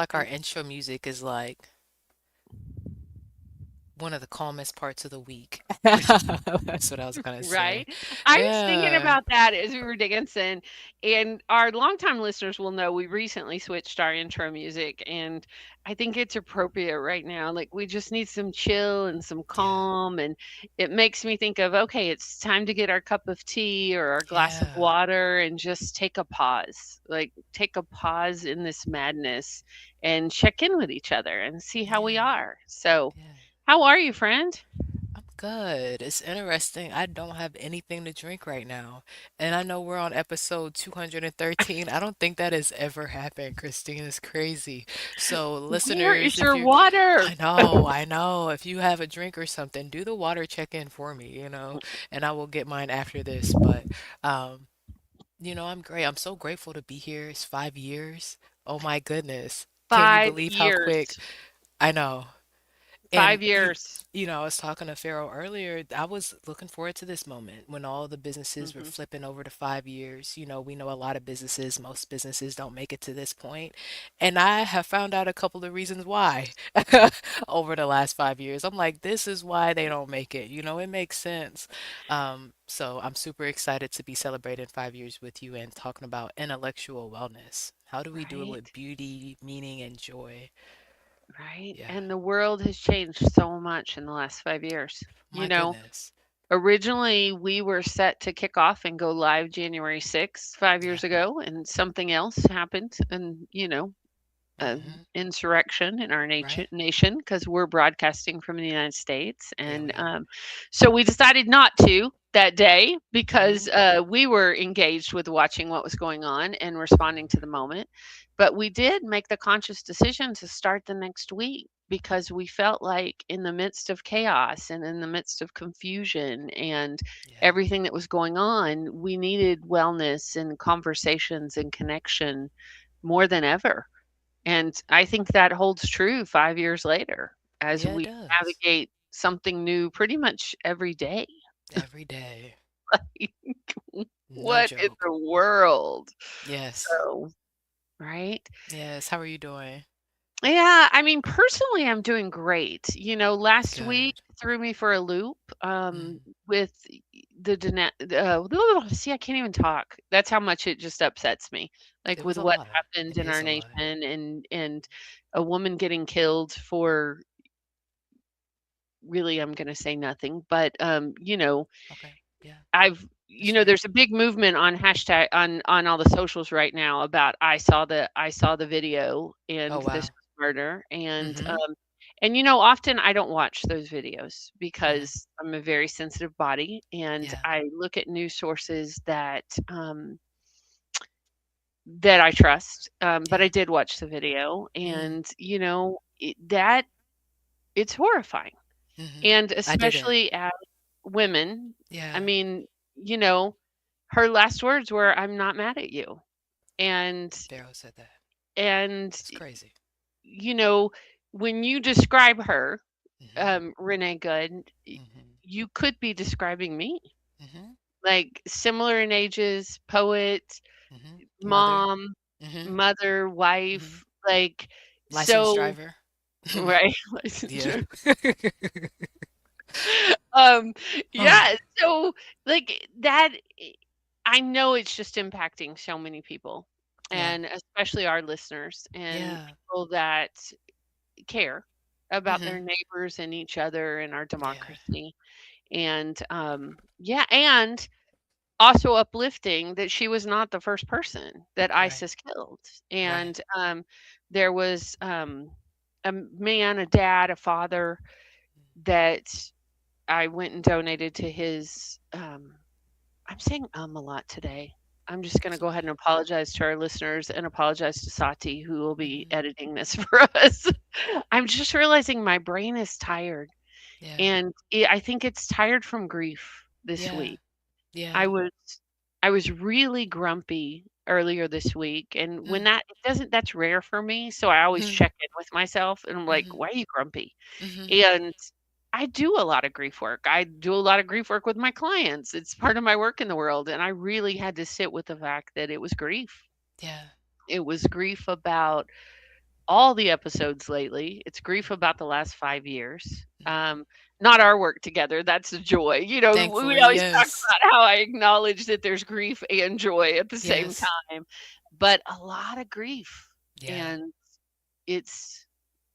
like our intro music is like one of the calmest parts of the week. That's what I was gonna say. Right? I was thinking Yeah. about that as we were dancing, and our longtime listeners will know we recently switched our intro music, and I think it's appropriate right now. Like, we just need some chill and some Yeah. calm, and it makes me think of, okay, it's time to get our cup of tea or our glass of Yeah. water and just take a pause. Like, take a pause in this madness and check in with each other and see how we Yeah. are. So, Yeah. how are you, friend? I'm good. It's interesting. I don't have anything to drink right now. And I know we're on episode 213. I don't think that has ever happened, Christine. It's crazy. So, Where listeners, is if your you, water? I know. If you have a drink or something, do the water check-in for me, and I will get mine after this. But, um, I'm great. I'm so grateful to be here. It's 5 years. Oh my goodness. Can you 5 believe how years. quick? I know. 5 And years. I was talking to Pharaoh earlier. I was looking forward to this moment when all the businesses were Mhm. flipping over to 5 years. We know a lot of businesses, most businesses don't make it to this point. And I have found out a couple of reasons why over the last 5 years. I'm like, this is why they don't make it. It makes sense. So I'm super excited to be celebrating 5 years with you and talking about intellectual wellness. How do we do it Right, with beauty, meaning, and joy? right, Yeah. and the world has changed so much in the last 5 years. You My know, goodness. originally, we were set to kick off and go live January 6th, 5 Yeah. years ago, and something else happened and, Hmm. insurrection in our Right? nation because we're broadcasting from the United States. Yeah, And we are. so we decided not to that day because Hmm. we were engaged with watching what was going on and responding to the moment. But we did make the conscious decision to start the next week because we felt like in the midst of chaos and in the midst of confusion and Yeah. everything that was going on, we needed wellness and conversations and connection more than ever. And I think that holds true 5 years later as Yeah, it we does. navigate something new pretty much every day. Every day. No What in joke. the world? Yes. So, right? Yes. How are you doing? Yeah, I mean, personally, I'm doing great. Last week Good. threw me for a loop Mm. with see, I can't even talk. That's how much it just upsets me. Like It with was a what lot. happened It in is our a lot. nation and a woman getting killed for really, I'm gonna say nothing, but, Okay. Yeah. It's fair. there's a big movement on hashtag on all the socials right now about I saw the video Oh, and this wow. was murder, Mm-hmm. and, often I don't watch those videos Mm-hmm. because I'm a very sensitive body, and Yeah. I look at news sources that I trust, but I Yeah. did watch the video, Mm. and, it's horrifying. Mm-hmm. And I didn't. especially as women, I Yeah. mean, you know, her last words were, "I'm not mad at you." And Pharaoh said that. and, It's crazy. you know, when you describe her, Mm-hmm. Renee Good, Mm-hmm. you could be describing me. Mm-hmm. Like, similar in ages, poet, Mm-hmm. Mother. mom, Mm-hmm. mother, Mm-hmm. wife, like, Licensed so driver. right? Yeah. Um, Oh, yeah, so, like, that I know it's just impacting so many people, yeah. and especially our listeners and Yeah. people that care about Mm-hmm. their neighbors and each other and our Yeah. democracy, and, yeah, and also uplifting that she was not the first person that Right. ISIS killed, Right. and, there was, a man, a dad, a father that I went and donated to his, I'm saying a lot today. I'm just gonna It's go ahead okay. and apologize to our listeners and apologize to Sati, who will be Mm-hmm. editing this for us. I'm just realizing my brain is tired, Yeah. and I think it's tired from grief this Yeah. week. I Yeah. was I was really grumpy earlier this week, and when Mm. that it doesn't that's rare for me, so I always Mm-hmm. check in with myself, and I'm like, Mm-hmm. "Why are you grumpy?" Mm-hmm. And I do a lot of grief work. I do a lot of grief work with my clients. It's part of my work in the world. And I really had to sit with the fact that it was grief. Yeah. It was grief about all the episodes lately. It's grief about the last 5 years. Mhm. Not our work together, that's the joy. We Thankfully, always talk yes. about how I acknowledge that there's grief and joy at the same Yes. time, but a lot of grief, Yeah. and it's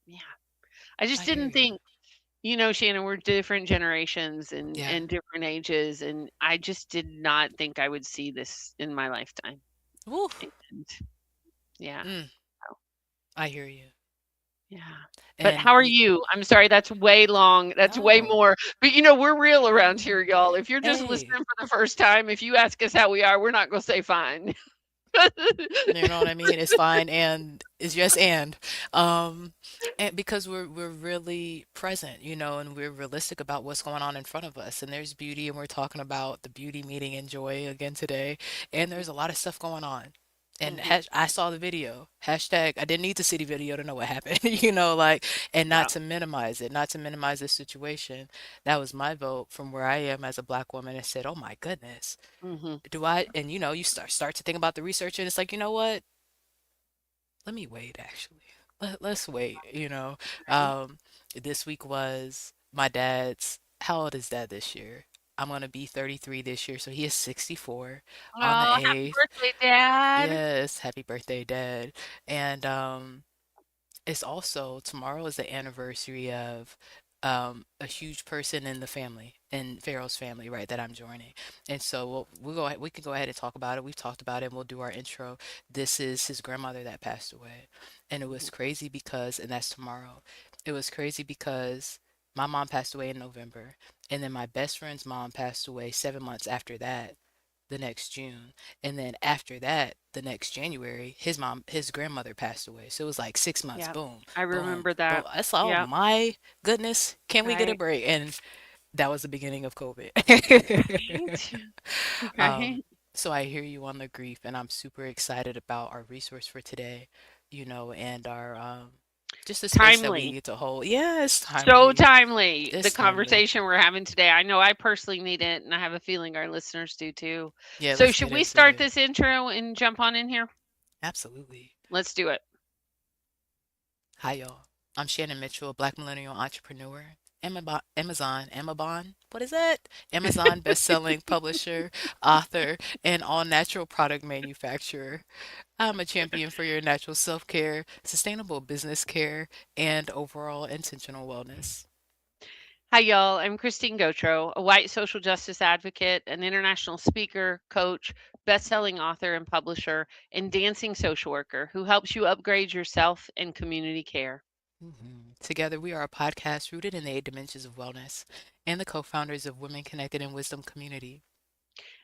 yeah. I just I hear didn't you. think, Shannon, we're different generations and Yeah. and different ages, and I just did not think I would see this in my lifetime, Woo. and yeah. Mm, So, I hear you. yeah. But And how are y you? I'm sorry, that's way long. That's way no. more. But we're real around here, y'all. If you're just Hey. listening for the first time, if you ask us how we are, we're not gonna say fine. You know what I mean? It's fine and it's yes um and because we're really present, and we're realistic about what's going on in front of us. And there's beauty and we're talking about the beauty meeting and joy again today. And there's a lot of stuff going on. And Mhm. I saw the video. Hashtag I didn't need the city video to know what happened, and not Yeah. to minimize it, not to minimize the situation. That was my vote from where I am as a black woman and said, "Oh my goodness." Mhm. Do I and you start to think about the research and it's like, you know what? Let me wait actually. Let's wait. Right. This week was my dad's how old is dad this year? I'm gonna be 33 this year, so he is 64 on the Oh, happy 8th. birthday, Dad. Yes, happy birthday, Dad. And it's also tomorrow is the anniversary of a huge person in the family, in Pharaoh's family, right, that I'm joining. And so we can go ahead and talk about it. We've talked about it and we'll do our intro. This is his grandmother that passed away. And it was crazy because, and that's tomorrow. It was crazy because my mom passed away in November, and then my best friend's mom passed away 7 months after that, the next June. And then after that, the next January, his grandmother passed away. So it was like 6 months. Yeah. Boom, I boom, remember boom. that. It's like, oh Yeah. my goodness, can we get a Right. break? And that was the beginning of COVID. Right. um, Right. so I hear you on the grief, and I'm super excited about our resource for today, and our just the space that we Timely. get to hold. Yeah, it's So timely. timely, the It's timely. conversation we're having today. I know I personally need it, and I have a feeling our listeners do too. Yeah, So, let's should get we into start it. this intro and jump on in here? Absolutely. Let's do it. Hi, y'all. I'm Shannon Mitchell, a Black millennial entrepreneur, Amazon, what is that? Amazon best-selling publisher, author, and all-natural product manufacturer. I'm a champion for your natural self-care, sustainable business care, and overall intentional wellness. Hi, y'all. I'm Christine Gotro, a white social justice advocate, an international speaker, coach, best-selling author and publisher, and dancing social worker who helps you upgrade yourself and community care. Together, we are a podcast rooted in the 8 dimensions of wellness and the co-founders of Women Connected in Wisdom Community.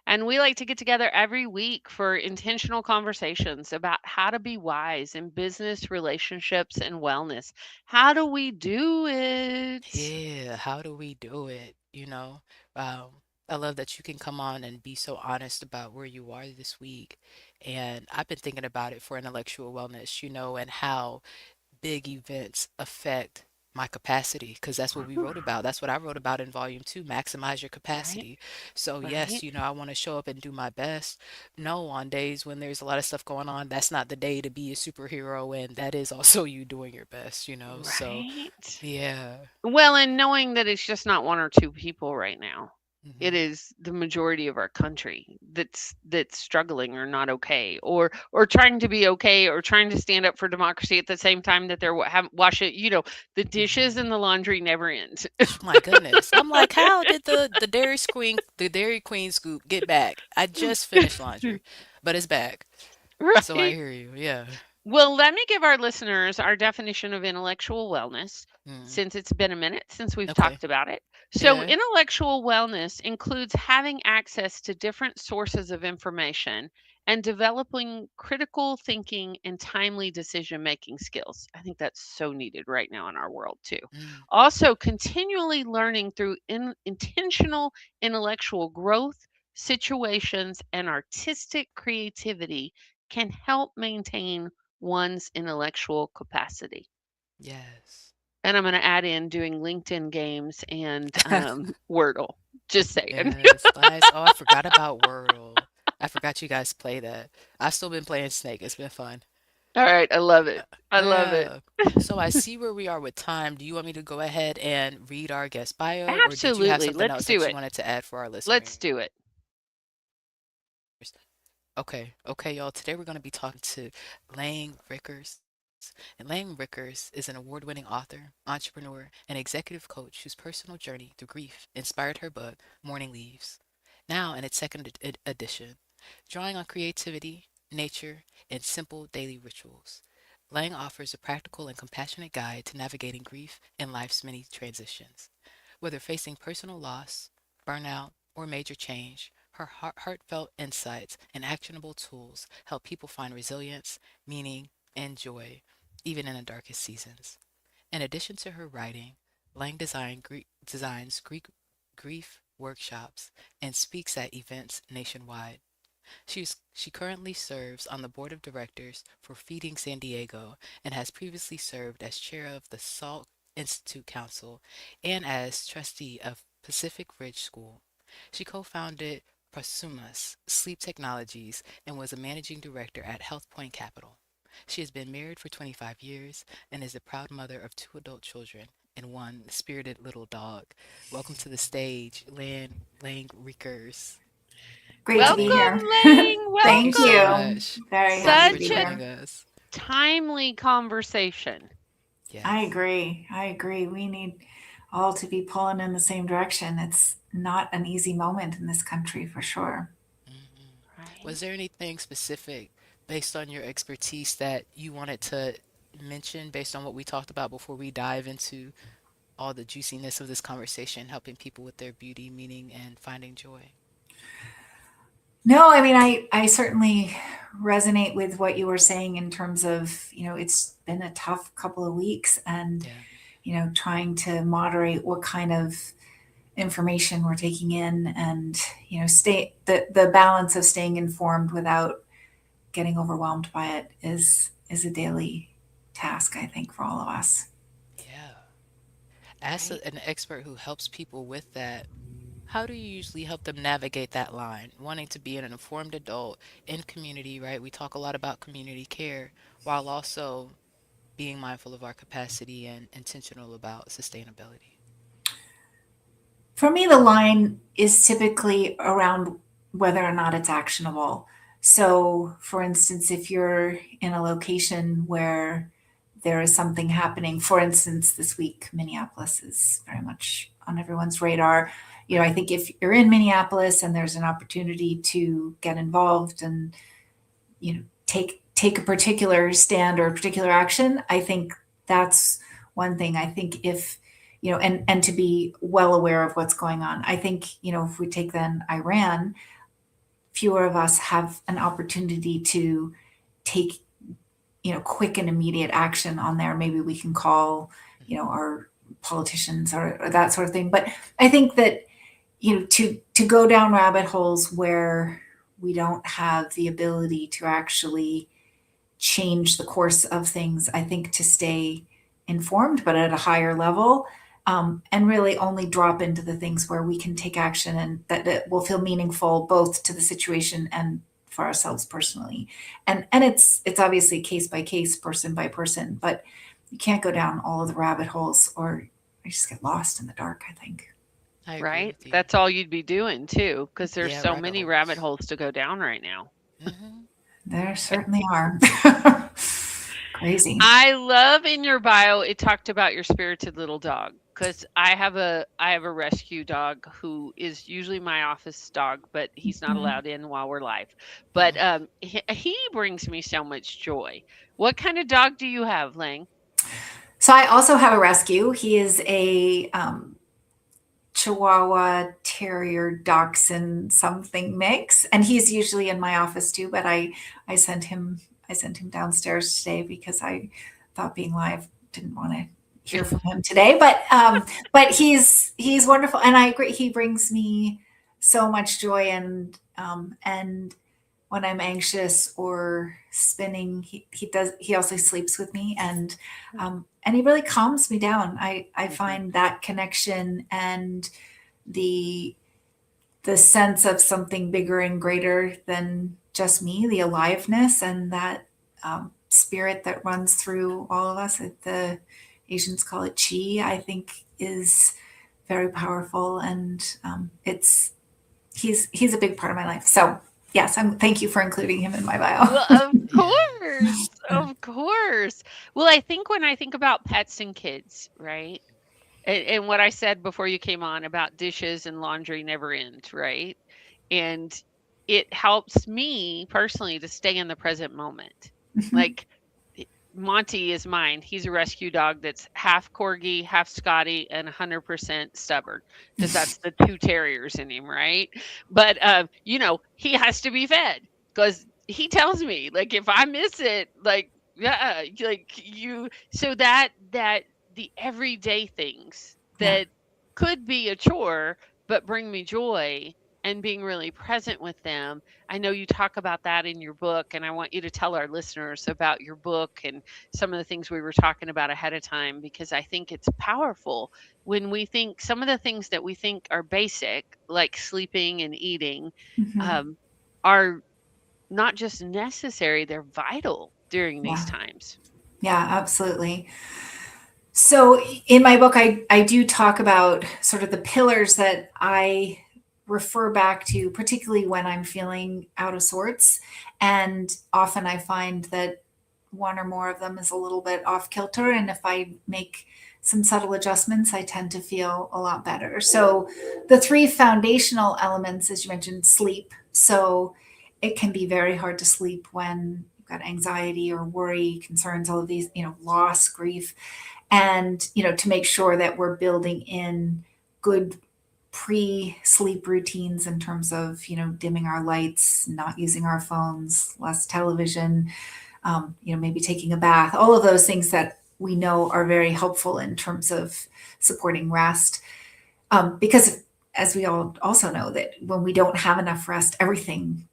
And we like to get together every week for intentional conversations about how to be wise in business, relationships, and wellness. How do we do it? Yeah, how do we do it? I love that you can come on and be so honest about where you are this week. And I've been thinking about it for intellectual wellness, and how big events affect my capacity, because that's what we wrote about. That's what I wrote about in volume 2, maximize your Right, capacity. So, yes, right, I want to show up and do my best. No, on days when there's a lot of stuff going on, that's not the day to be a superhero, and that is also you doing your best. So, right. yeah. Well, and knowing that it's just not one or two people right now. It hmm is the majority of our country that's struggling or not okay, or trying to be okay, or trying to stand up for democracy at the same time that they're washing. The dishes hmm and the laundry never end. My goodness. I'm like, how did the Dairy Queen scoop get back? I just finished laundry, but it's back. So I Right. hear you. Yeah. Well, let me give our listeners our definition of intellectual wellness, Mm. since it's been a minute since we've Okay. talked about it. So, Yeah. intellectual wellness includes having access to different sources of information and developing critical thinking and timely decision making skills. I think that's so needed right now in our world, too. Mm. Also, continually learning through intentional intellectual growth, situations, and artistic creativity can help maintain one's intellectual capacity. Yes. And I'm going to add in doing LinkedIn games and Wordle. Just saying. Yes. Lies. Oh, I forgot about Wordle. I forgot you guys play that. I've still been playing Snake. It's been fun. All right, I love Uh, it. I love it. Yeah. So I see where we are with time. Do you want me to go ahead and read our guest bio, or did you have Absolutely. something Let's else do that you it. wanted to add for our Let's listeners? do it. Okay, okay, y'all. Today we're going to be talking to Laing Rikkers. And Laing Rikkers is an award-winning author, entrepreneur, and executive coach whose personal journey through grief inspired her book, Morning Leaves, now in its second edition, drawing on creativity, nature, and simple daily rituals. Lang offers a practical and compassionate guide to navigating grief and life's many transitions. Whether facing personal loss, burnout, or major change, her heartfelt insights and actionable tools help people find resilience, meaning, and joy, even in the darkest seasons. In addition to her writing, Lang designs grief workshops and speaks at events nationwide. She currently serves on the board of directors for Feeding San Diego and has previously served as chair of the Salk Institute Council and as trustee of Pacific Ridge School. She co-founded Prosumas Sleep Technologies and was a managing director at Health Point Capital. She has been married for 25 years and is the proud mother of two adult children and one spirited little dog. Welcome to the stage, Lang Rickers. Great to be Lang. Welcome, here. Lang. Thank you Thank so Welcome. you. much. Very Thank happy you to for be Such a joining here. us. timely conversation. I Yes. agree. I agree. We need all to be pulling in the same direction. It's not an easy moment in this country for sure. Hmm. Right? Was there anything specific based on your expertise that you wanted to mention based on what we talked about before we dive into all the juiciness of this conversation, helping people with their beauty, meaning, and finding joy? No, I mean, I certainly resonate with what you were saying in terms of, it's been a tough couple of weeks and, Yeah. trying to moderate what kind of information we're taking in and, stay the balance of staying informed without getting overwhelmed by it is a daily task, I think, for all of us. Yeah. As Right? an expert who helps people with that, how do you usually help them navigate that line, wanting to be an informed adult in community, right? We talk a lot about community care while also being mindful of our capacity and intentional about sustainability. For me, the line is typically around whether or not it's actionable. So, for instance, if you're in a location where there is something happening, for instance, this week, Minneapolis is very much on everyone's radar. I Right. think if you're in Minneapolis and there's an opportunity to get involved and take a particular stand or a particular action, I think that's one thing. I think if and to be well aware of what's going on. I think if we take then Iran, fewer of us have an opportunity to take quick and immediate action on there. Maybe we can call Mhm. our politicians or that sort of thing. But I think that to go down rabbit holes where we don't have the ability to actually change the course of things, I think, to stay informed, but at a higher level, and really only drop into the things where we can take action and that will feel meaningful both to the situation and for ourselves personally. And it's obviously case by case, person by person, but you can't go down all of the rabbit holes or you just get lost in the dark, I think. I agree Right? with you. That's all you'd be doing too, because there's Yeah, so rabbit many rabbit holes. holes to go down right now. Hmm. There certainly are. Crazy. I love in your bio it talked about your spirited little dog because I have a rescue dog who is usually my office dog, but he's not Mhm. allowed in while we're live. But Oh, he brings me so much joy. What kind of dog do you have, Lang? So I also have a rescue. He is a Chihuahua Terrier Dachshund something mix, and he's usually in my office too. But I sent him downstairs today because I thought being live didn't want to hear from him today. But he's wonderful, and I agree. He brings me so much joy, and when I'm anxious or spinning, he also sleeps with me, and he really calms me down. I Mhm. find that connection and the the sense of something bigger and greater than just me, the aliveness, and that spirit that runs through all of us. The Asians call it chi, I think, is very powerful, and he's a big part of my life. So yes, thank you for including him in my bio. Well, of course, of course. Well, I think when I think about pets and kids, right? And what I said before you came on about dishes and laundry never end, right? And it helps me personally to stay in the present moment. Like Monty is mine. He's a rescue dog that's half corgi, half Scotty, and 100% stubborn because that's the two terriers in him, right? But he has to be fed because he tells me like if I miss it, like yeah, like you. So that the everyday things Yeah. that could be a chore but bring me joy and being really present with them. I know you talk about that in your book, and I want you to tell our listeners about your book and some of the things we were talking about ahead of time because I think it's powerful when we think some of the things that we think are basic, like sleeping and eating, Mm-hmm. um, are not just necessary, they're vital during these Yeah. times. Yeah, absolutely. So in my book, I do talk about sort of the pillars that I refer back to, particularly when I'm feeling out of sorts. And often I find that one or more of them is a little bit off kilter. And if I make some subtle adjustments, I tend to feel a lot better. So the three foundational elements, as you mentioned, sleep. So it can be very hard to sleep when you've got anxiety or worry, concerns, all of these, loss, grief, and to make sure that we're building in good pre-sleep routines in terms of dimming our lights, not using our phones, less television, maybe taking a bath, all of those things that we know are very helpful in terms of supporting rest, because as we all also know that when we don't have enough rest, everything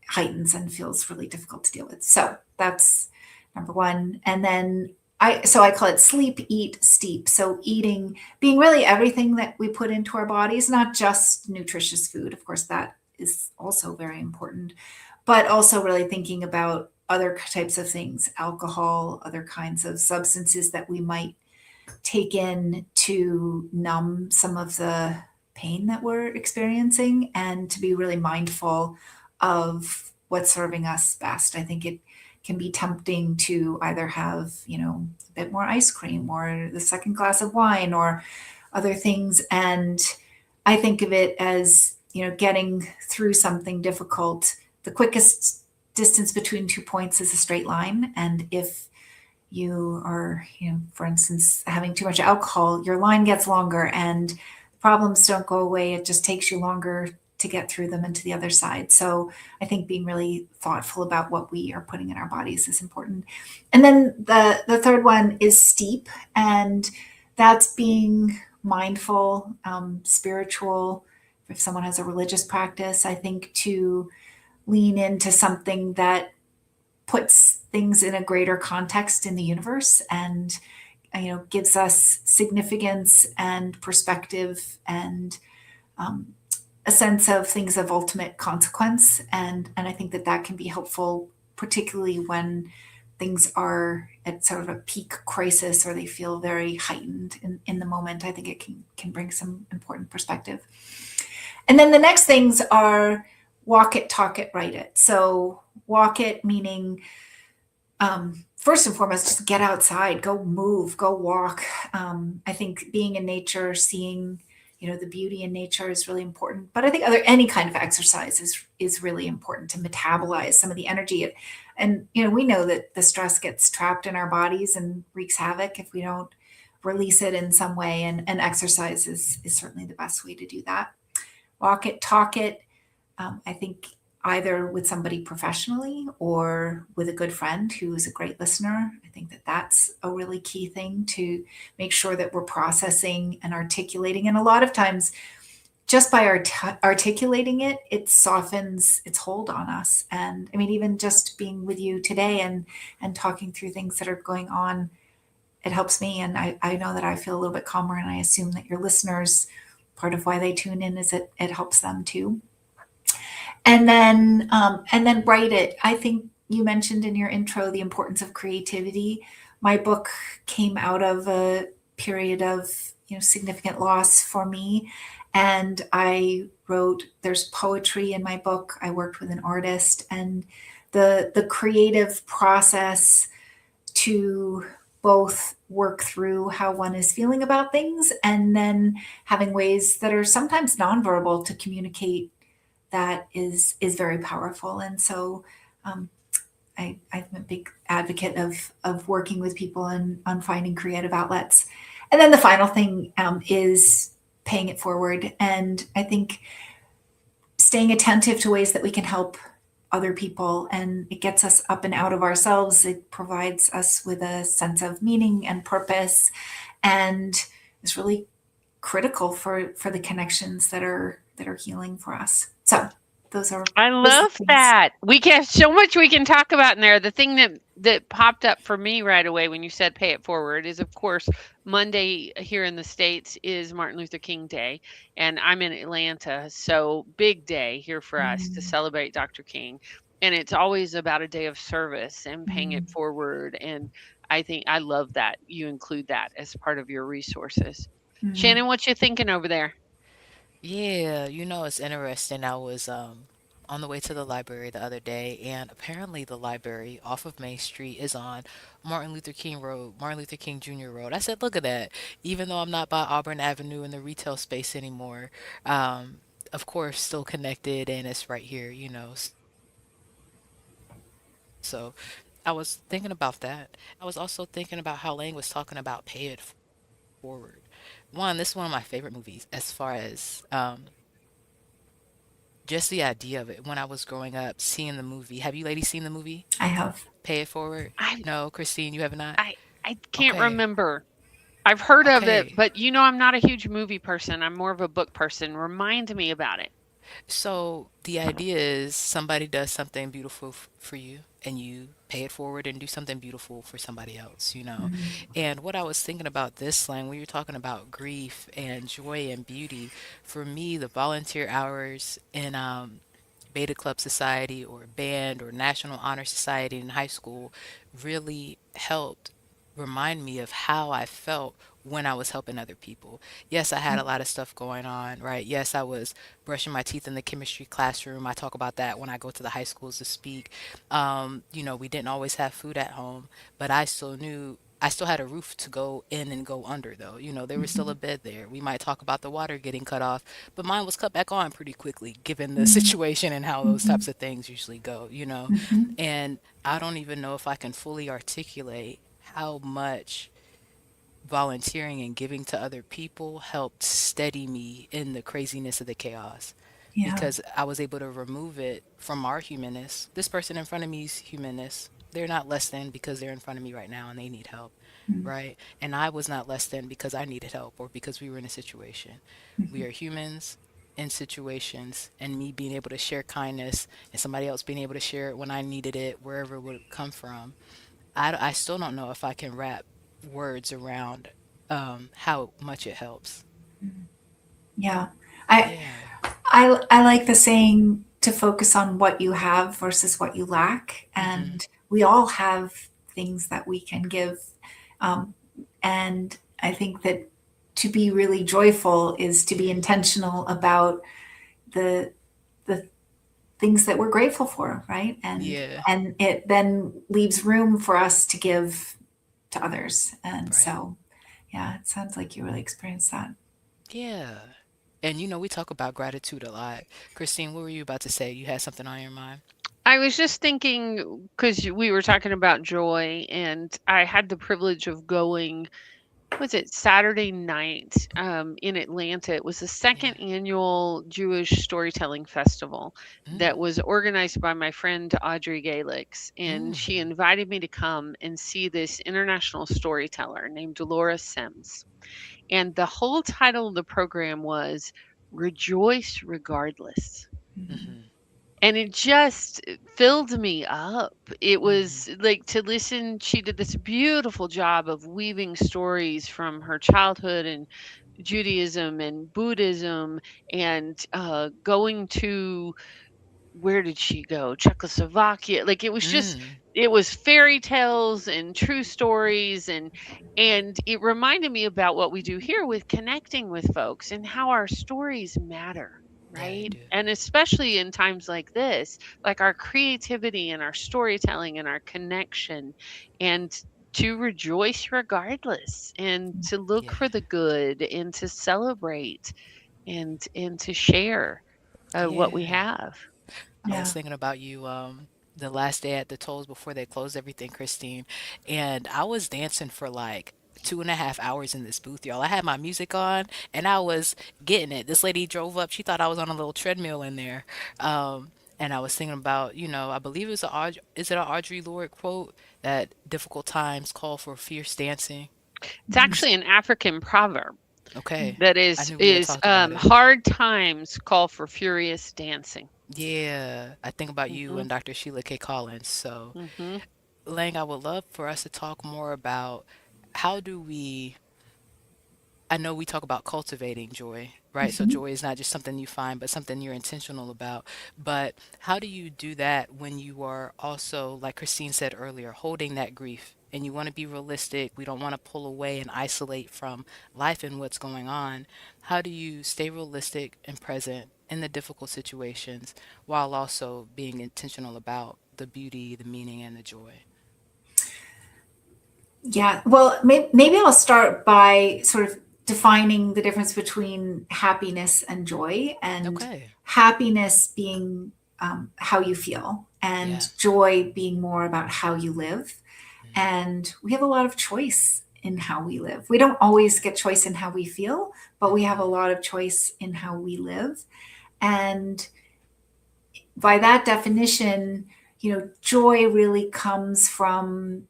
heightens and feels really difficult to deal with. So that's number one. And then I call it sleep, eat, steep. So eating being really everything that we put into our bodies, not just nutritious food. Of course, that is also very important, but also really thinking about other types of things, alcohol, other kinds of substances that we might take in to numb some of the pain that we're experiencing, and to be really mindful of what's serving us best. I think it can be tempting to either have, a bit more ice cream or the second glass of wine or other things. And I think of it as, getting through something difficult. The quickest distance between 2 points is a straight line. And if you are, for instance, having too much alcohol, your line gets longer and problems don't go away. It just takes you longer to get through them and to the other side. So I think being really thoughtful about what we are putting in our bodies is important. And then the third one is steep, and that's being mindful, spiritual. If someone has a religious practice, I think to lean into something that puts things in a greater context in the universe, and gives us significance and perspective, and a sense of things of ultimate consequence. And I think that can be helpful, particularly when things are at sort of a peak crisis or they feel very heightened in the moment. I think it can bring some important perspective. And then the next things are walk it, talk it, write it. So walk it meaning, first and foremost, just get outside, go move, go walk. I think being in nature, seeing, the beauty in nature is really important. But I think any kind of exercise is really important to metabolize some of the energy. And we know that the stress gets trapped in our bodies and wreaks havoc if we don't release it in some way. And exercise is certainly the best way to do that. Walk it, talk it. I think either with somebody professionally or with a good friend who is a great listener. I think that's a really key thing, to make sure that we're processing and articulating. And a lot of times, just by articulating it, it softens its hold on us. And I mean, even just being with you today and talking through things that are going on, it helps me. And I know that I feel a little bit calmer, and I assume that your listeners, part of why they tune in is it helps them too. And then write it. I think you mentioned in your intro the importance of creativity. My book came out of a period of, significant loss for me, and I wrote. There's poetry in my book. I worked with an artist, and the creative process to both work through how one is feeling about things, and then having ways that are sometimes nonverbal to communicate that is very powerful. And so um, I'm a big advocate of working with people and on finding creative outlets. And then the final thing is paying it forward. And I think staying attentive to ways that we can help other people, and it gets us up and out of ourselves. It provides us with a sense of meaning and purpose, and is really critical for the connections that are healing for us. So I those are love the things. that. We have so much we can talk about in there. The thing that popped up for me right away when you said pay it forward is, of course, Monday here in the States is Martin Luther King Day, and I'm in Atlanta, so big day here for us to Mm, celebrate Dr. King. And it's always about a day of service and paying it mm, forward. And I think I love that you include that as part of your resources. mm. Shannon, what you thinking over there? Yeah, it's interesting. I was on the way to the library the other day, and apparently the library off of Main Street is on Martin Luther King Road, Martin Luther King Jr. Road. I said, look at that. Even though I'm not by Auburn Avenue in the retail space anymore, of course, still connected, and it's right here. So I was thinking about that. I was also thinking about how Lang was talking about pay it forward. One, this is one of my favorite movies as far as just the idea of it. When I was growing up, seeing the movie. Have you ladies seen the movie? I have. Pay It Forward? I No, Christine, you have not? I can't Okay. remember. I've heard of it, Okay. but I'm not a huge movie person. I'm more of a book person. Remind me about it. So the idea is somebody does something beautiful for you, and you pay it forward and do something beautiful for somebody else. Mm, And what I was thinking about this slang, when you're talking about grief and joy and beauty, for me, the volunteer hours in Beta Club Society or band or National Honor Society in high school really helped remind me of how I felt when I was helping other people. Yes, I had a lot of stuff going on, right? Yes, I was brushing my teeth in the chemistry classroom. I talk about that when I go to the high schools to speak. We didn't always have food at home, but I still had a roof to go in and go under, though. There was still a mhm, bed there. We might talk about the water getting cut off, but mine was cut back on pretty quickly, given the mm, situation and how those mhm, types of things usually go. mhm. And I don't even know if I can fully articulate how much volunteering and giving to other people helped steady me in the craziness of the chaos, Yeah. because I was able to remove it from our humanness. This person in front of me's humanness. They're not less than because they're in front of me right now and they need help, Mm, right? And I was not less than because I needed help or because we were in a situation. We mhm. are humans in situations, and me being able to share kindness and somebody else being able to share it when I needed it, wherever it would come from. I still don't know if I can wrap words around how much it helps. Yeah. I Yeah. I like the saying to focus on what you have versus what you lack, Mm-hmm. and we all have things that we can give. Um, and I think that to be really joyful is to be intentional about the the things that we're grateful for, right? And Yeah. and it then leaves room for us to give to others. And Right. so, yeah, it sounds like you really experienced that. Yeah. And we talk about gratitude a lot. Christine, what were you about to say? You had something on your mind? I was just thinking because we were talking about joy, and I had the privilege of going. Was it Saturday night in Atlanta? It was the Yeah. second annual Jewish Storytelling Festival that Mm. was organized by my friend Audrey Galix, and she Mm. invited me to come and see this international storyteller named Dolores Sims. And the whole title of the program was Rejoice Regardless. Mhm. Mm-hmm. And it just filled me up. It Mm-hmm. was like to listen. She did this beautiful job of weaving stories from her childhood and Judaism and Buddhism, and going to where did she go? Czechoslovakia. Like Mm, it was fairy tales and true stories, and it reminded me about what we do here with connecting with folks and how our stories matter, yeah, they right? do. And especially in times like this, like our creativity and our storytelling and our connection, and to rejoice regardless, and to look Yeah, for the good, and to celebrate, and to share what we yeah. have. I was Yeah. thinking about you the last day at the tolls before they closed everything, Christine, and I was dancing for like 2.5 hours in this booth, y'all. I had my music on and I was getting it. This lady drove up. She thought I was on a little treadmill in there. And I was thinking about, I believe it's is it an Audre Lorde quote that difficult times call for fierce dancing? It's Mhm. S- actually an African proverb Okay. that I knew we had is talked about it. hard times call for furious dancing. Yeah, I think about you Hmm. and Dr. Sheila K. Collins. So, Hmm. Lang, I would love for us to talk more about how do we, I know we talk about cultivating joy, right? So Mhm. joy is not just something you find, but something you're intentional about. But how do you do that when you are also, like Christine said earlier, holding that grief? And you want to be realistic. We don't want to pull away and isolate from life and what's going on. How do you stay realistic and present in the difficult situations while also being intentional about the beauty, the meaning, and the joy? Yeah. Well, maybe I'll start by sort of defining the difference between happiness and joy, and Okay. happiness being how you feel, Yeah. and joy being more about how you live. Mhm. And we have a lot of choice in how we live. We don't always Yeah. get choice in how we feel, but we have a Hmm. lot of choice in how we live. And by that definition, joy really comes from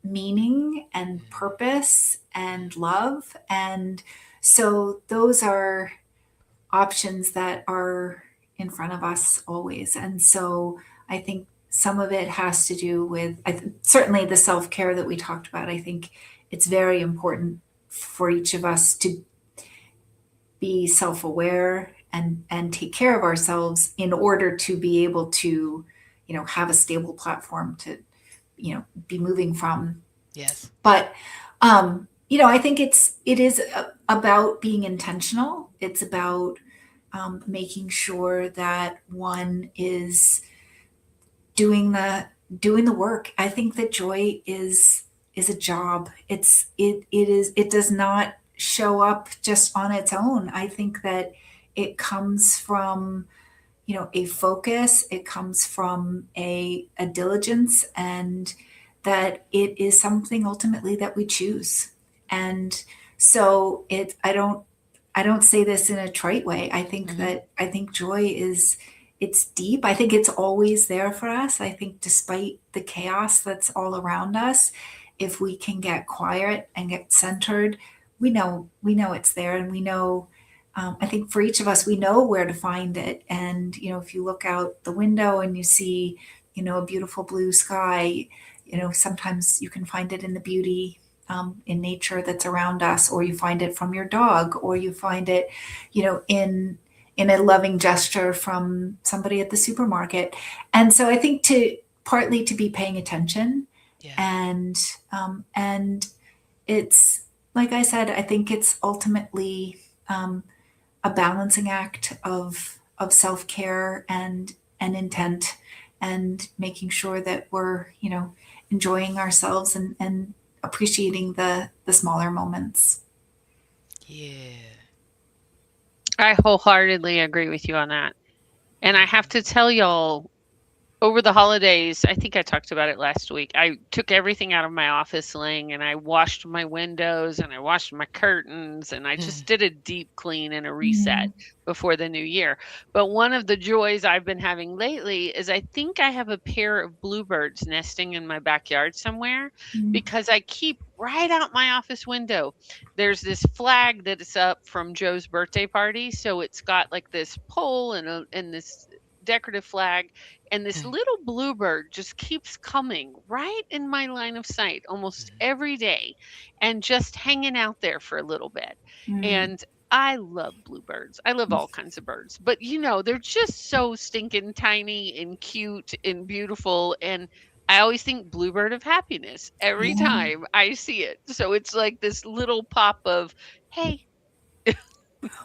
meaning and purpose and love. And so those are options that are in front of us always. And so I think some of it has to do with certainly the self care that we talked about. I think it's very important for each of us to be self aware and take care of ourselves in order to be able to, have a stable platform to, be moving from. Yes. But I think it is about being intentional. It's about making sure that one is doing the work. I think that joy is a job. It does not show up just on its own. I think that it comes from a focus. It comes from a diligence, and that it is something ultimately that we choose. And so I don't say this in a trite way. Hmm. I think joy is, it's deep. I think it's always there for us. I think despite the chaos that's all around us, if we can get quiet and get centered, we know it's there, and we know, I think for each of us, we know where to find it. And, if you look out the window and you see, a beautiful blue sky, sometimes you can find it in the beauty in nature that's around us, or you find it from your dog, or you find it, in a loving gesture from somebody at the supermarket. And so I think partly to be paying attention, Yeah. and it's, like I said, I think it's ultimately a balancing act of self care and intent, and making sure that we're, enjoying ourselves and appreciating the smaller moments. Yeah. I wholeheartedly agree with you on that. And I have to tell y'all, over the holidays, I think I talked about it last week. I took everything out of my office Laying, and I washed my windows and I washed my curtains, and I Hmm. just did a deep clean and a reset Mm, before the new year. But one of the joys I've been having lately is I think I have a pair of bluebirds nesting in my backyard somewhere, mm, because I keep right out my office window. There's this flag that is up from Joe's birthday party, so it's got like this pole and this decorative flag, and this little bluebird just keeps coming right in my line of sight almost every day, and just hanging out there for a little bit. mm, And I love bluebirds. I love all kinds of birds, but they're just so stinking tiny and cute and beautiful. And I always think bluebird of happiness every Yeah. time I see it. So it's like this little pop of, hey,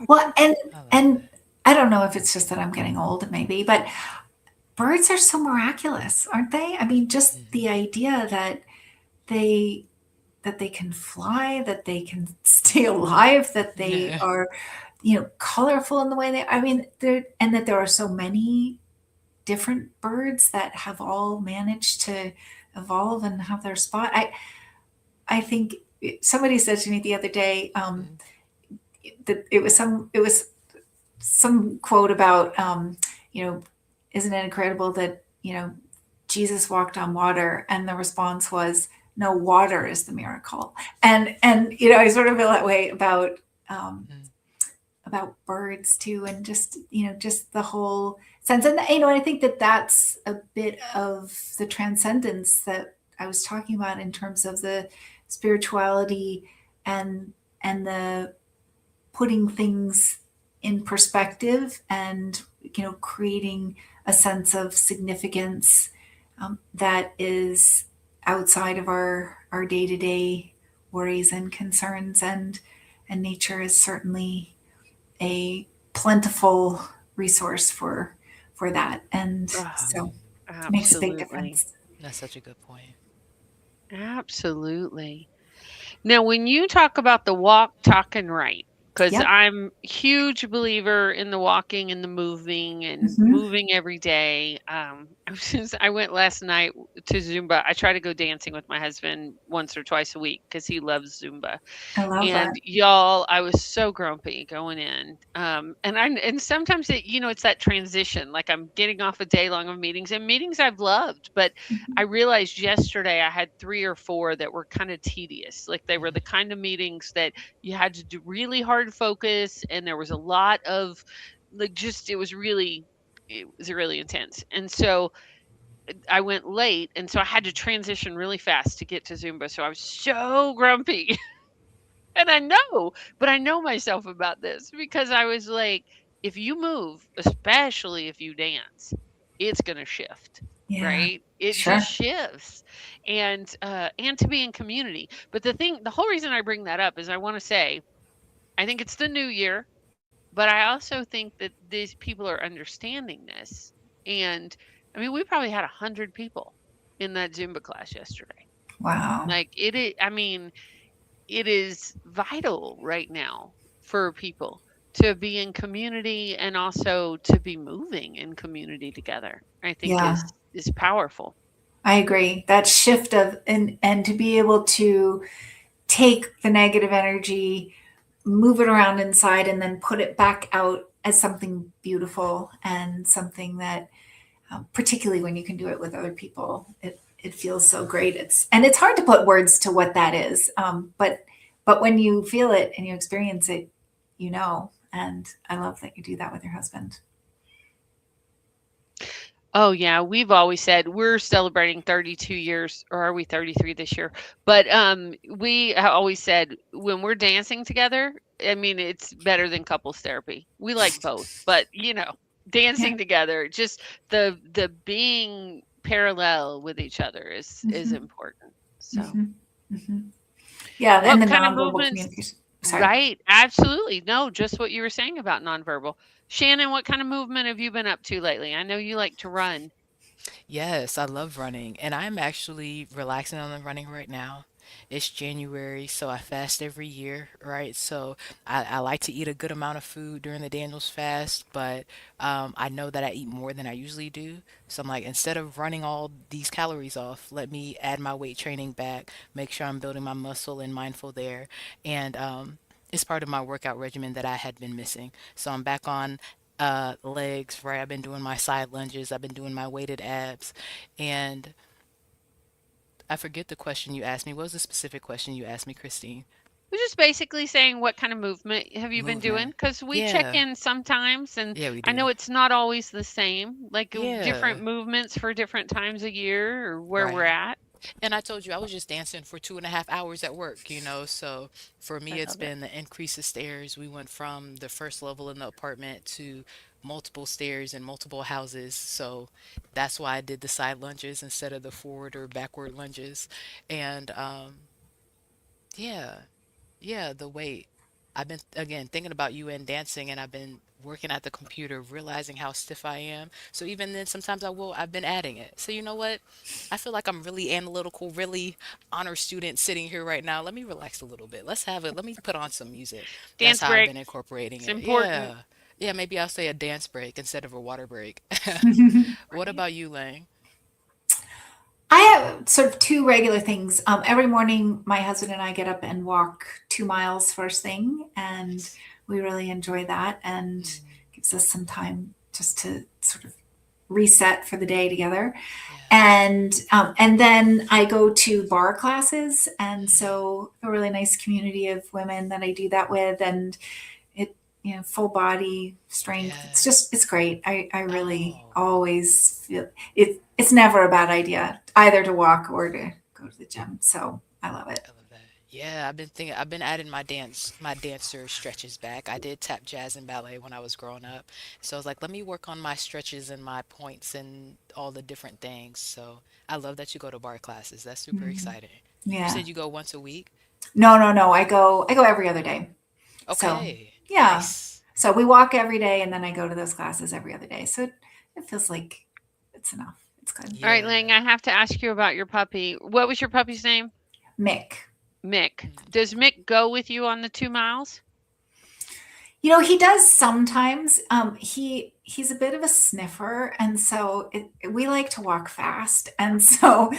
Well, I love and that. I don't know if it's just that I'm getting old, maybe, but birds are so miraculous, aren't they? I mean, just Hmm. the idea that they they can fly, that they can stay alive, that they Yeah. are, colorful in the way they. I mean, there and that there are so many different birds that have all managed to evolve and have their spot. I think somebody said to me the other day Mhm. that it was some quote about you know isn't it incredible that Jesus walked on water, and the response was, no, water is the miracle. And I sort of feel that way um, Mhm. about birds too, and just just the whole sense. And I think that that's a bit of the transcendence that I was talking about in terms of the spirituality and the putting things in perspective, and creating a sense of significance that is outside of our day-to-day worries and concerns. And nature is certainly a plentiful resource for that, and ah, so it makes a big absolutely. difference. That's such a good point. Absolutely. Now, when you talk about the walk, talk, and write, because Yep. I'm huge believer in the walking and the moving and Hmm. moving every day. I went last night to Zumba. I try to go dancing with my husband once or twice a week because he loves Zumba. I love And that. y'all, I was so grumpy going in. And sometimes it's that transition. Like I'm getting off a day long of meetings and meetings I've loved, but I realized yesterday I had 3 or 4 that were kind of tedious. Like they were the Mhm. kind of meetings that you had to do really hard focus, and there was a lot of like just it was really intense. And so I went late, and so I had to transition really fast to get to Zumba. So I was so grumpy. And but I know myself about this because I was like, if you move, especially if you dance, it's going to shift, Yeah. right? It just Sure. shifts. And to be in community. But the whole reason I bring that up is I want to say, I think it's the new year, but I also think that these people are understanding this. And I mean, we probably had 100 people in that Zumba class yesterday. Wow. Like I mean, it is vital right now for people to be in community and also to be moving in community together. I think Yeah. is powerful. I agree. That shift of and to be able to take the negative energy, move it around inside, and then put it back out as something beautiful and something that, particularly when you can do it with other people, it feels so great. It's hard to put words to what that is, but when you feel it and you experience it, you know. And I love that you do that with your husband. Oh yeah, we've always said we're celebrating 32 years, or are we 33 this year? But we always said when we're dancing together, I mean it's better than couples therapy. We like both, but Yeah. dancing together, just the being parallel with each other is Hmm. important. So, Hmm. Hmm. Yeah, and what the kind of nonverbal movements? communication. Sorry. Right, absolutely. No, just what you were saying about nonverbal. Shannon, what kind of movement have you been up to lately? I know you like to run. Yes, I love running, and I'm actually relaxing on the running right now. It's January, so I fast every year, right? So I like to eat a good amount of food during the Daniel's fast, but I know that I eat more than I usually do. So I'm like, instead of running all these calories off, let me add my weight training back, make sure I'm building my muscle and mindful there. And it's part of my workout regimen that I had been missing. So I'm back on legs, right? I've been doing my side lunges, I've been doing my weighted abs, and I forget the question you asked me. What was the specific question you asked me, Christine? We're just basically saying what kind of movement have you been doing? Movement. Because we check Yeah. in sometimes, and Yeah, we I do. know it's not always the same, like Yeah. different movements for different times of year or where we're Right. at. And I told you I was just dancing for 2.5 hours at work, So for I me, it's love it. been the increase of stairs. We went from the first level in the apartment to multiple stairs and multiple houses. So that's why I did the side lunges instead of the forward or backward lunges. And yeah, yeah, the weight. I've been again thinking about you and dancing, and I've been working at the computer, realizing how stiff I am. So even then, sometimes I've been adding it. So you know what? I feel like I'm really analytical, really honor student sitting here right now. Let me relax a little bit. Let's have it. Let me put on some music. That's Dance how I've break. been incorporating It's it. important. Yeah. Yeah, maybe I'll say a dance break instead of a water break. What Right. about you, Lang? I have sort of two regular things. Every morning, my husband and I get up and walk 2 miles first thing, and Nice. we really enjoy that and Mm, gives us some time just to sort of reset for the day together. yeah. And then I go to bar classes, and Mm, so a really nice community of women that I do that with, and it full body strength. It's yeah. just it's great. I really Oh. always feel it's never a bad idea either to walk or to go to the gym. So I love it. I love that. Yeah, I've been adding my dancer stretches back. I did tap jazz and ballet when I was growing up. So I was like, let me work on my stretches and my points and all the different things. So I love that you go to bar classes. That's super Mhm. exciting. You Yeah. said you go once a week? No. I go every other day. So Okay. yeah. Nice. So we walk every day, and then I go to those classes every other day. So it feels like it's enough. It's good. All right, Lang, Yeah. I have to ask you about your puppy. What was your puppy's name? Mick. Mick. Mm. Does Mick go with you on the 2 miles? He does sometimes. He's a bit of a sniffer, and so we like to walk fast. And so,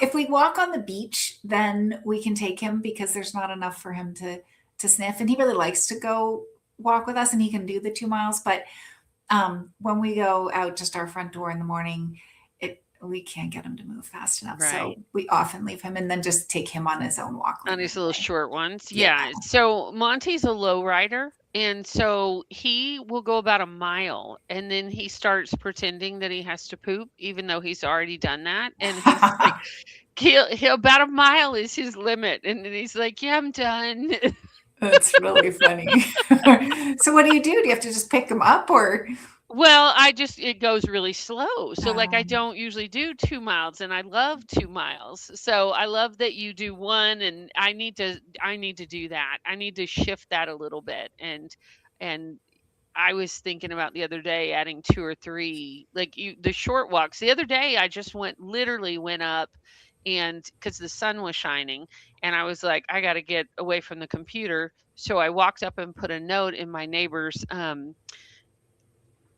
if we walk on the beach, then we can take him because there's not enough for him to sniff, and he really likes to go walk with us, and he can do the 2 miles. But when we go out just our front door in the morning, it we can't get him to move fast enough, so Right. we often leave him and then just take him on his own walk On later these in the little day. short ones. Yeah. Yeah. So Monty's a low rider. And so he will go about a mile and then he starts pretending that he has to poop, even though he's already done that. And he's like, he'll about a mile is his limit. And then he's like, yeah, I'm done. That's really funny. So what do? Do you have to just pick them up or? Well, it goes really slow. So, like, I Um, don't usually do 2 miles, and I love 2 miles. So, I love that you do one, and I need to do that. I need to shift that a little bit, and I was thinking about the other day adding two or three, like the short walks. The other day, I just literally went up, and because the sun was shining, and I was like, I got to get away from the computer. So I walked up and put a note in my neighbor's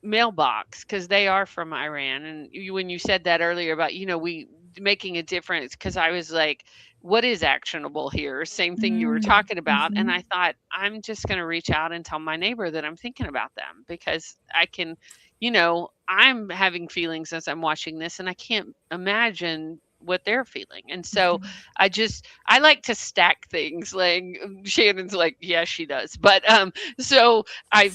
mailbox because they are from Iran. And when you said that earlier about, we making a difference, because I was like, what is actionable here? Same thing you were mm, talking about. And I mhm. thought, I'm just going to reach out and tell my neighbor that I'm thinking about them because I'm having feelings as I'm watching this and I can't imagine what they're feeling. And so I like to stack things. Like Shannon's like, yeah, she does. But so I,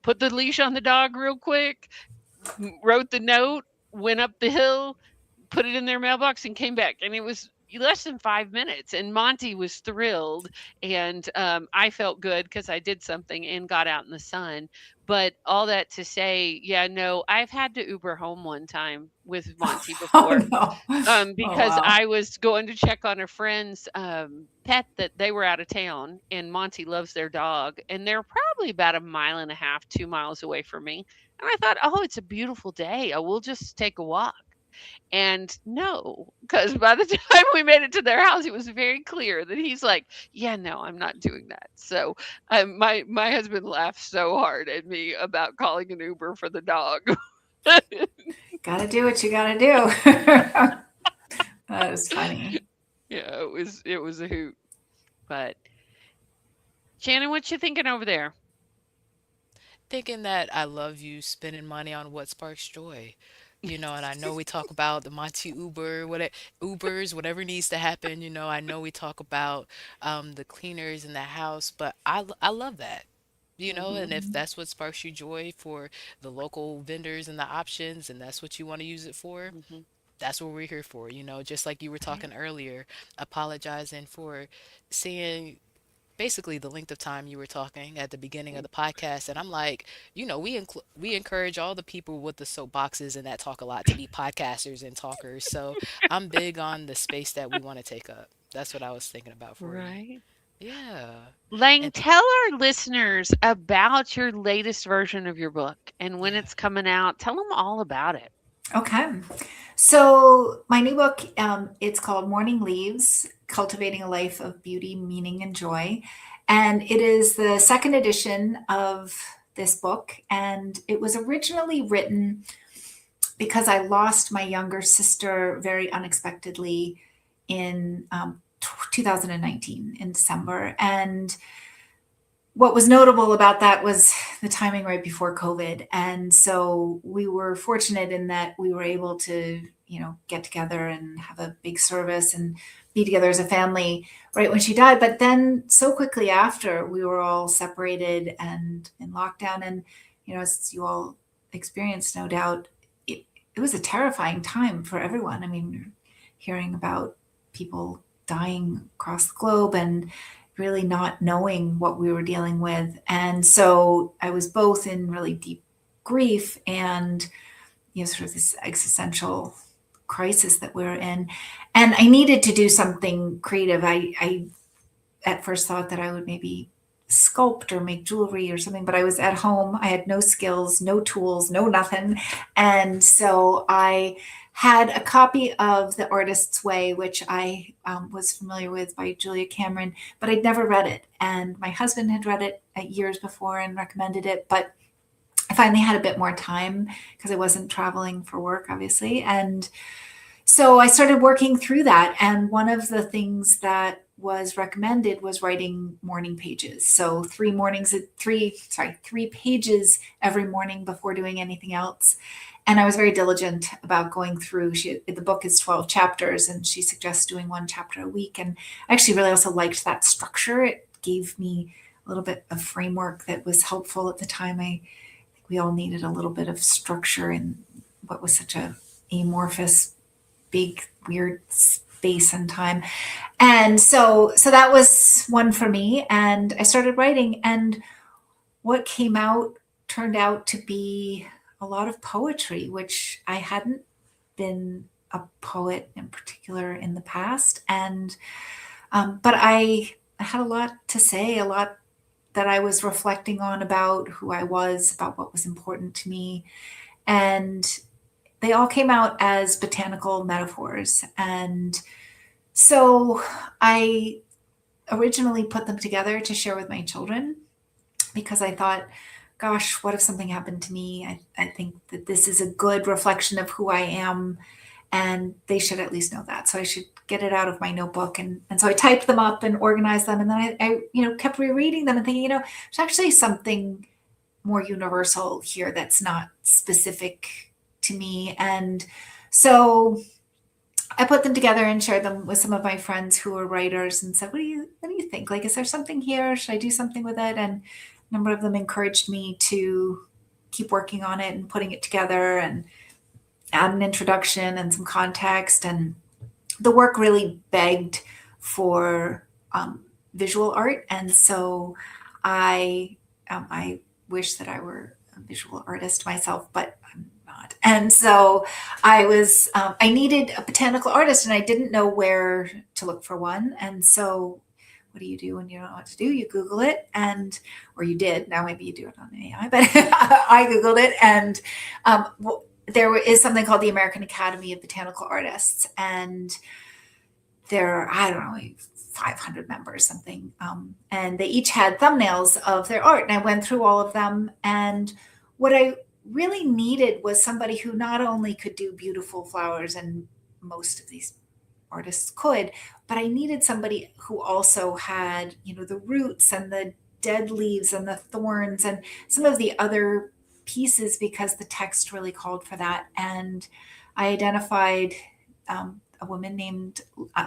put the leash on the dog real quick, wrote the note, went up the hill, put it in their mailbox, and came back. And it was less than 5 minutes. And Monty was thrilled. And I felt good because I did something and got out in the sun. But all that to say, yeah, no, I've had to Uber home one time with Monty Oh before, no. Oh because wow. I was going to check on a friend's pet that they were out of town, and Monty loves their dog, and they're probably about a mile and a half, 2 miles away from me. And I thought, oh, it's a beautiful day. I will just take a walk. And no, because by the time we made it to their house, it was very clear that he's like, yeah, no, I'm not doing that. So my husband laughed so hard at me about calling an Uber for the dog. Gotta do what you gotta do. That is funny. Yeah, it was a hoot. But Shannon, what you thinking over there? Thinking that I love you spending money on what sparks joy. And I know we talk about the Monty Ubers, whatever needs to happen. I know we talk about the cleaners in the house, but I love that. And Hmm. if that's what sparks you joy for the local vendors and the options, and that's what you want to use it for, Hmm. that's what we're here for. Just like you were Right. talking earlier, apologizing for seeing basically the length of time you were talking at the beginning of the podcast. And I'm like, we encourage all the people with the soapboxes and that talk a lot to be podcasters and talkers. So I'm big on the space that we want to take up. That's what I was thinking about for you. Right. Yeah. Lang, And tell our listeners about your latest version of your book and when yeah. it's coming out. Tell them all about it. Okay. So my new book, it's called Morning Leaves: Cultivating a Life of Beauty, Meaning, and Joy, and it is the second edition of this book. And it was originally written because I lost my younger sister very unexpectedly in 2019 in December, and what was notable about that was the timing right before COVID. And so we were fortunate in that we were able to, get together and have a big service and be together as a family right when she died. But then so quickly after, we were all separated and in lockdown. And, as you all experienced, no doubt, it was a terrifying time for everyone. I mean, hearing about people dying across the globe and really not knowing what we were dealing with. And so I was both in really deep grief and, sort of this existential crisis that we were in. And I needed to do something creative. I at first thought that I would maybe sculpt or make jewelry or something, but I was at home. I had no skills, no tools, no nothing. And so I had a copy of The Artist's Way, which I was familiar with by Julia Cameron, but I'd never read it. And my husband had read it years before and recommended it, but I finally had a bit more time because I wasn't traveling for work, obviously. And so I started working through that. And one of the things that was recommended was writing morning pages. So 3 pages every morning before doing anything else. And I was very diligent about going through. The book is 12 chapters, and she suggests doing one chapter a week. And I actually really also liked that structure. It gave me a little bit of framework that was helpful at the time. I think we all needed a little bit of structure in what was such a amorphous, big, weird space and time. And so that was one for me. And I started writing, and what came out turned out to be a lot of poetry, which I hadn't been a poet in particular in the past. And but I had a lot to say, a lot that I was reflecting on about who I was, about what was important to me. And they all came out as botanical metaphors. And so I originally put them together to share with my children because I thought, gosh, what if something happened to me? I think that this is a good reflection of who I am, and they should at least know that. So I should get it out of my notebook. And so I typed them up and organized them. And then I kept rereading them and thinking, there's actually something more universal here that's not specific to me. And so I put them together and shared them with some of my friends who are writers and said, what do you think? Like, is there something here? Should I do something with it? And a number of them encouraged me to keep working on it and putting it together and add an introduction and some context. And the work really begged for visual art. And so I wish that I were a visual artist myself, but I'm not. And so I needed a botanical artist, and I didn't know where to look for one. And so what do you do when you don't know what to do? You Google it, or you did. Now maybe you do it on AI, but I Googled it, and there is something called the American Academy of Botanical Artists, and there are, I don't know, like 500 members, something. And they each had thumbnails of their art. And I went through all of them. And what I really needed was somebody who not only could do beautiful flowers, and most of these artists could, but I needed somebody who also had, the roots and the dead leaves and the thorns and some of the other pieces, because the text really called for that. And I identified a woman named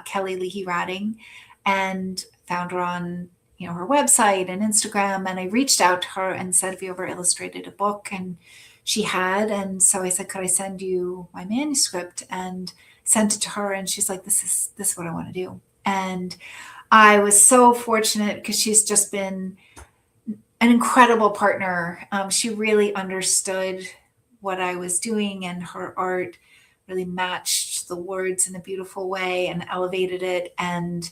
Kelly Leahy Ratting, and found her on her website and Instagram. And I reached out to her and said, have you ever illustrated a book? And she had. And so I said, could I send you my manuscript? And sent it to her. And she's like, this is what I want to do. And I was so fortunate because she's just been an incredible partner. She really understood what I was doing, and her art really matched the words in a beautiful way and elevated it. And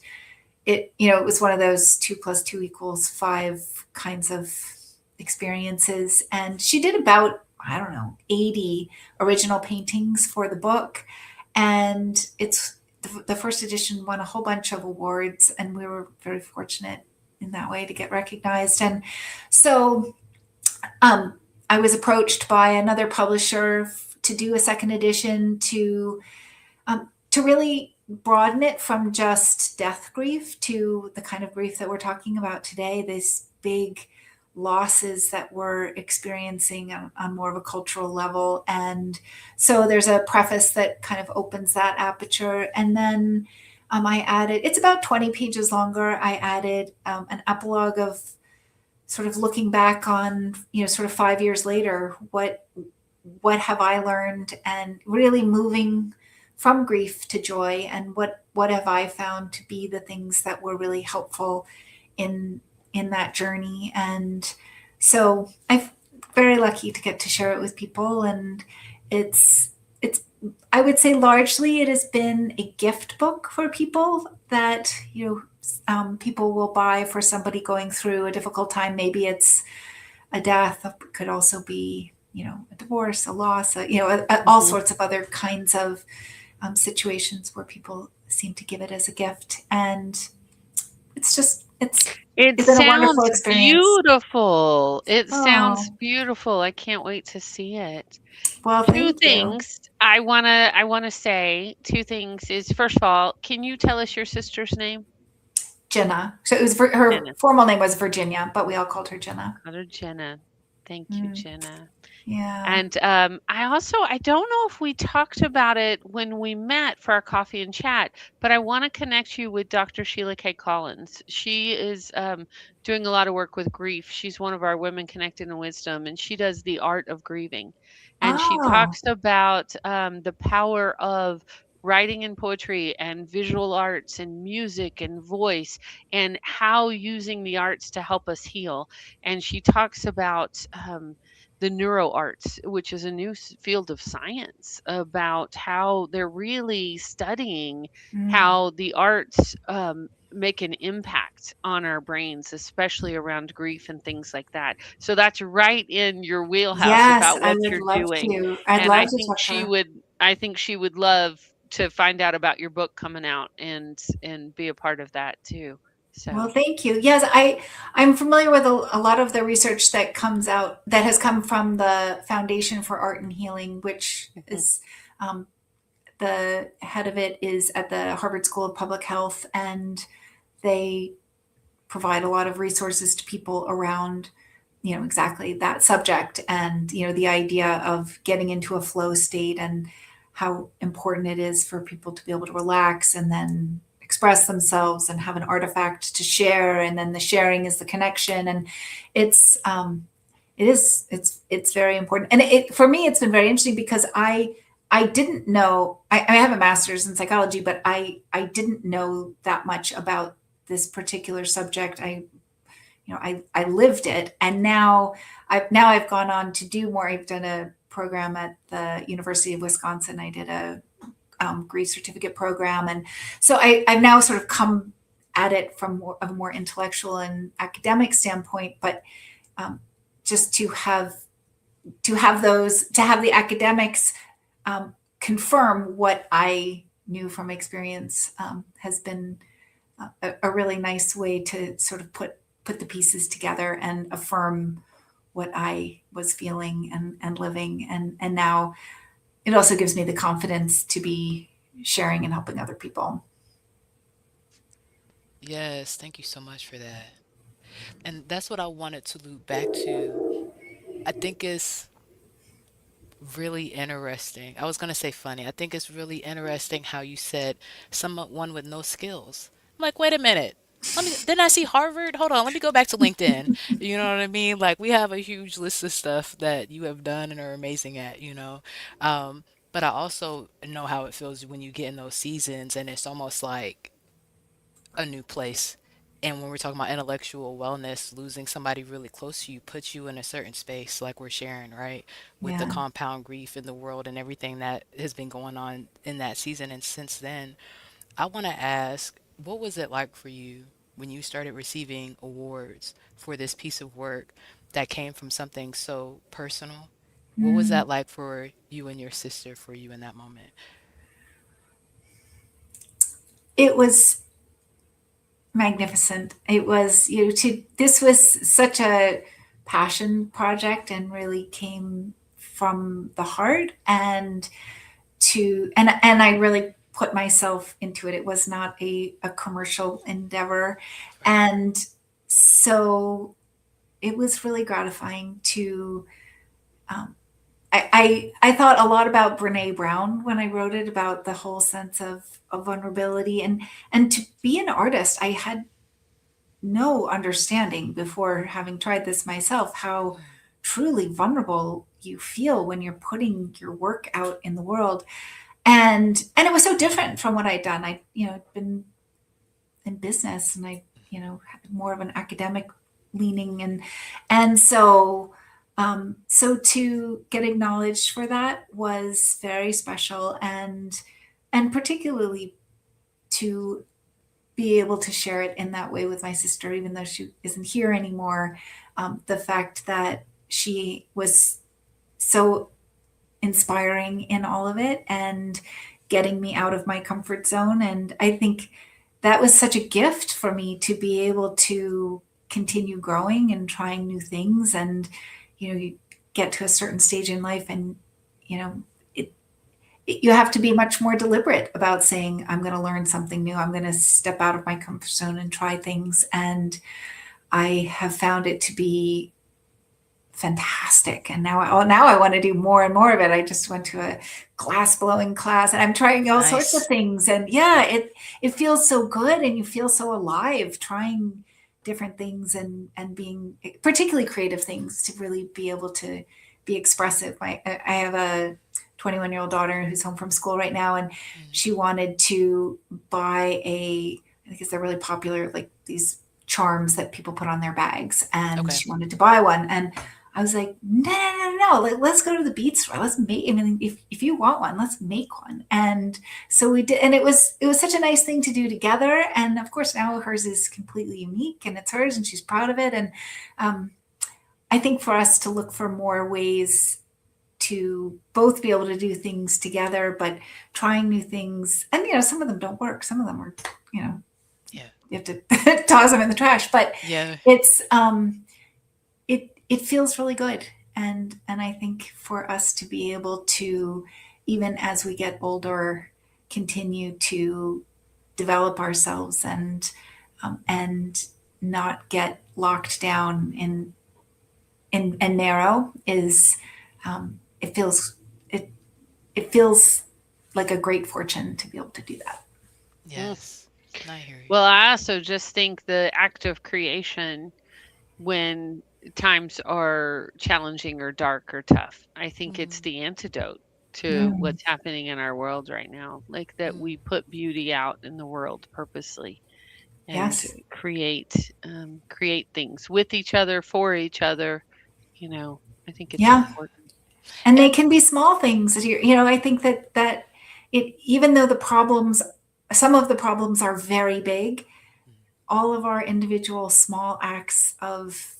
it was one of those 2 + 2 = 5 kinds of experiences. And she did about, I don't know, 80 original paintings for the book. And the first edition won a whole bunch of awards, and we were very fortunate in that way to get recognized. And so I was approached by another publisher to do a second edition to really broaden it from just death grief to the kind of grief that we're talking about today, these big losses that we're experiencing on more of a cultural level. And so there's a preface that kind of opens that aperture. And then I added, it's about 20 pages longer. I added an epilogue of sort of looking back on, sort of 5 years later, what have I learned, and really moving from grief to joy, and what have I found to be the things that were really helpful in in that journey. And so I'm very lucky to get to share it with people. And it's I would say largely it has been a gift book for people that people will buy for somebody going through a difficult time. Maybe it's a death, it could also be a divorce, a loss, all Mhm. sorts of other kinds of situations where people seem to give it as a gift. And it's just It it's been a wonderful sounds experience. beautiful. It sounds Oh, beautiful. I can't wait to see it. well, 2 thank you. things I wanna say, 2 things is, first of all, can you tell us your sister's name? Jenna. So it was her Jenna. formal name was Virginia, but we all called her Jenna. Call her Jenna. Thank you, Mm, Jenna. yeah. And I don't know if we talked about it when we met for our coffee and chat, but I want to connect you with Dr. Sheila K. Collins. She is doing a lot of work with grief. She's one of our Women Connected in Wisdom, and she does the art of grieving. And she Oh. talks about the power of writing and poetry and visual arts and music and voice, and how using the arts to help us heal. And she talks about the neuro arts, which is a new field of science, about how they're really studying Mm. how the arts make an impact on our brains, especially around grief and things like that. So that's right in your wheelhouse Yes, about I what would you're love doing. to. I'd And love to talk to her. I think she would love to find out about your book coming out and be a part of that too. Well, So, thank you. Yes, I'm familiar with a lot of the research that comes out that has come from the Foundation for Art and Healing, which mhm, is the head of it is at the Harvard School of Public Health, and they provide a lot of resources to people around exactly that subject. And the idea of getting into a flow state, and how important it is for people to be able to relax and then express themselves and have an artifact to share, and then the sharing is the connection. And it's it's very important. And for me it's been very interesting because I didn't know. I have a master's in psychology, but I didn't know that much about this particular subject. I lived it. And now I've gone on to do more. I've done a program at the University of Wisconsin. I did a grief certificate program. And so I've now sort of come at it from more of a more intellectual and academic standpoint. But um, just to have the academics confirm what I knew from experience has been a really nice way to sort of put the pieces together and affirm what I was feeling and living. And now it also gives me the confidence to be sharing and helping other people. Yes, thank you so much for that. And that's what I wanted to loop back to. I think it's really interesting. I was going to say funny. I think it's really interesting how you said someone with no skills. I'm like, wait a minute. Didn't I see Harvard? Hold on, let me go back to LinkedIn. You know what I mean? Like we have a huge list of stuff that you have done and are amazing at, you know. But I also know how it feels when you get in those seasons and it's almost like a new place. And when we're talking about intellectual wellness, losing somebody really close to you puts you in a certain space, like we're sharing, right? With the Yeah. compound grief in the world and everything that has been going on in that season. And since then, I want to ask, what was it like for you when you started receiving awards for this piece of work that came from something so personal? What was Mm. that like for you and your sister, for you in that moment? It was magnificent. It was, this was such a passion project and really came from the heart, and I really put myself into it. It was not a commercial endeavor. Right. And so it was really gratifying to, um, I thought a lot about Brene Brown when I wrote it, about the whole sense of vulnerability, and to be an artist, I had no understanding before having tried this myself how Mm, truly vulnerable you feel when you're putting your work out in the world. And it was so different from what I'd done. I, been in business, and I, had more of an academic leaning, and so to get acknowledged for that was very special, and particularly to be able to share it in that way with my sister, even though she isn't here anymore. The fact that she was so inspiring in all of it and getting me out of my comfort zone. And I think that was such a gift for me to be able to continue growing and trying new things. And, you get to a certain stage in life, and, you know, it, you have to be much more deliberate about saying, I'm going to learn something new. I'm going to step out of my comfort zone and try things. And I have found it to be fantastic. And now I want to do more and more of it. I just went to a glass blowing class, and I'm trying all sorts of nice. things. And yeah, it feels so good, and you feel so alive trying different things, and being particularly creative things, to really be able to be expressive. I have a 21-year-old daughter who's home from school right now, and Mm, she wanted to buy I think they're really popular, like these charms that people put on their bags, and okay. she wanted to buy one. And Mm, I was like, no, no, no, no. Like, let's go to the beat store. Let's make. I mean, if you want one, let's make one. And so we did, and it was such a nice thing to do together. And of course, now hers is completely unique, and it's hers, and she's proud of it. And um, I think for us to look for more ways to both be able to do things together, but trying new things, and some of them don't work. Some of them are, you know, yeah. you have to toss them in the trash. But Yeah. it's it feels really good, and I think for us to be able to, even as we get older, continue to develop ourselves, and not get locked down in and narrow, is it it feels like a great fortune to be able to do that. mm. Yes. I hear you. Well, I also just think the act of creation when times are challenging or dark or tough, I think it's Mm, the antidote to Mm, what's happening in our world right now. Like that mm, we put beauty out in the world purposely and yes. create things with each other, for each other. You know, I think it's Yeah. important. And they and can be small things that I think that it, even though the problems, some of the problems are very big, mm, all of our individual small acts of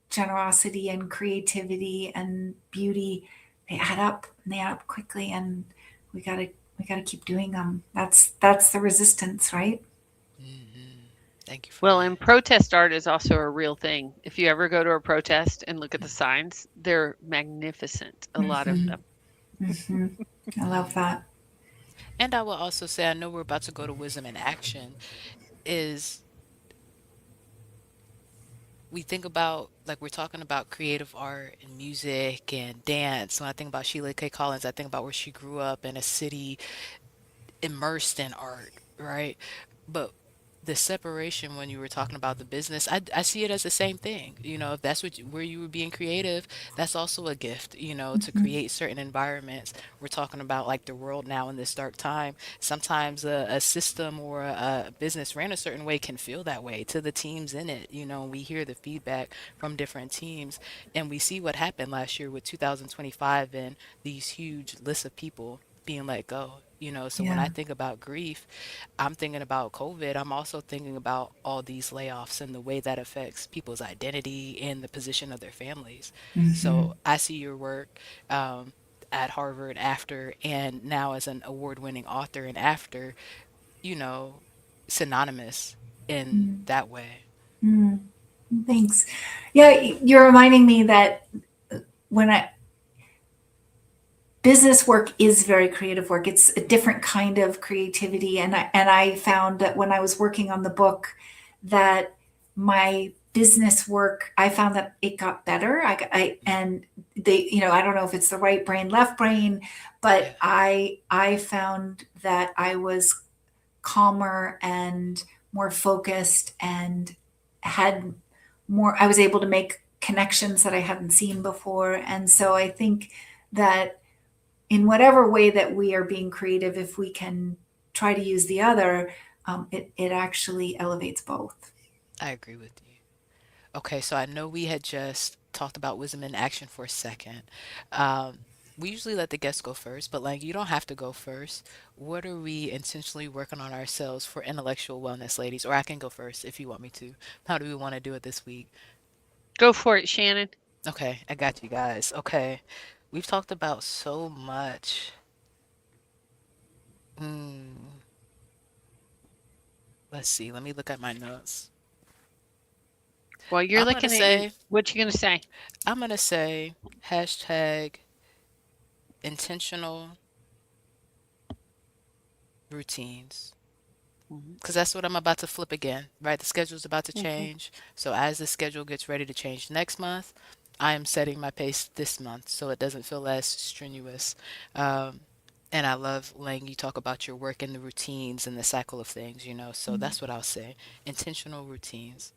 generosity and creativity and beauty, they add up, and they add up quickly, and we got to we got to keep doing them. That's the resistance, right? mhm. Thank you for Well, that. and protest art is also a real thing. If you ever go to a protest and look at the signs, they're magnificent, a lot of Hmm. them. Hmm. I love Mm. that. And I will also say, I know we're about to go to wisdom in action, is we think about, like, we're talking about creative art and music and dance. When I think about Sheila K. Collins, I think about where she grew up in a city immersed in art, right? But the separation when you were talking about the business, I see it as the same thing. If that's where you were being creative, that's also a gift, to create certain environments. We're talking about like the world now in this dark time. Sometimes a system or a business ran a certain way can feel that way to the teams in it. And we hear the feedback from different teams, and we see what happened last year with 2025 and these huge lists of people being let go. So when I Yeah. think about grief, I'm thinking about COVID. I'm also thinking about all these layoffs and the way that affects people's identity and the position of their families. Hmm. So I see your work um, at Harvard after, and now as an award-winning author and after, you know, synonymous in that way. Mm. Thanks. Yeah, you're reminding me that when I business work is very creative work. It's a different kind of creativity, and I found that when I was working on the book, that my business work, I found that it got better. I and they, I don't know if it's the right brain, left brain, Yeah, but I found that I was calmer and more focused and had more. I was able to make connections that I hadn't seen before, and so I think that in whatever way that we are being creative, if we can try to use the other, it actually elevates both. I agree with you. Okay, so I know we had just talked about wisdom in action for a second. Um, we usually let the guests go first, but like you don't have to go first. What are we intentionally working on ourselves for intellectual wellness, ladies? Or I can go first if you want me to. How do we want to do it this week? Go for it, Shannon. Okay, I got you guys. Okay, we've talked about so much. Hmm, let's see. Let me look at my notes. While you're I'm gonna looking at your, say, what you gonna say? I'm gonna say hashtag intentional routines. Mhm, Because that's what I'm about to flip again, right? The schedule's about to mhm. change. So as the schedule gets ready to change next month, I am setting my pace this month so it doesn't feel as strenuous. Um, and I love letting you talk about your work and the routines and the cycle of things. So that's what I'll say. Intentional routines.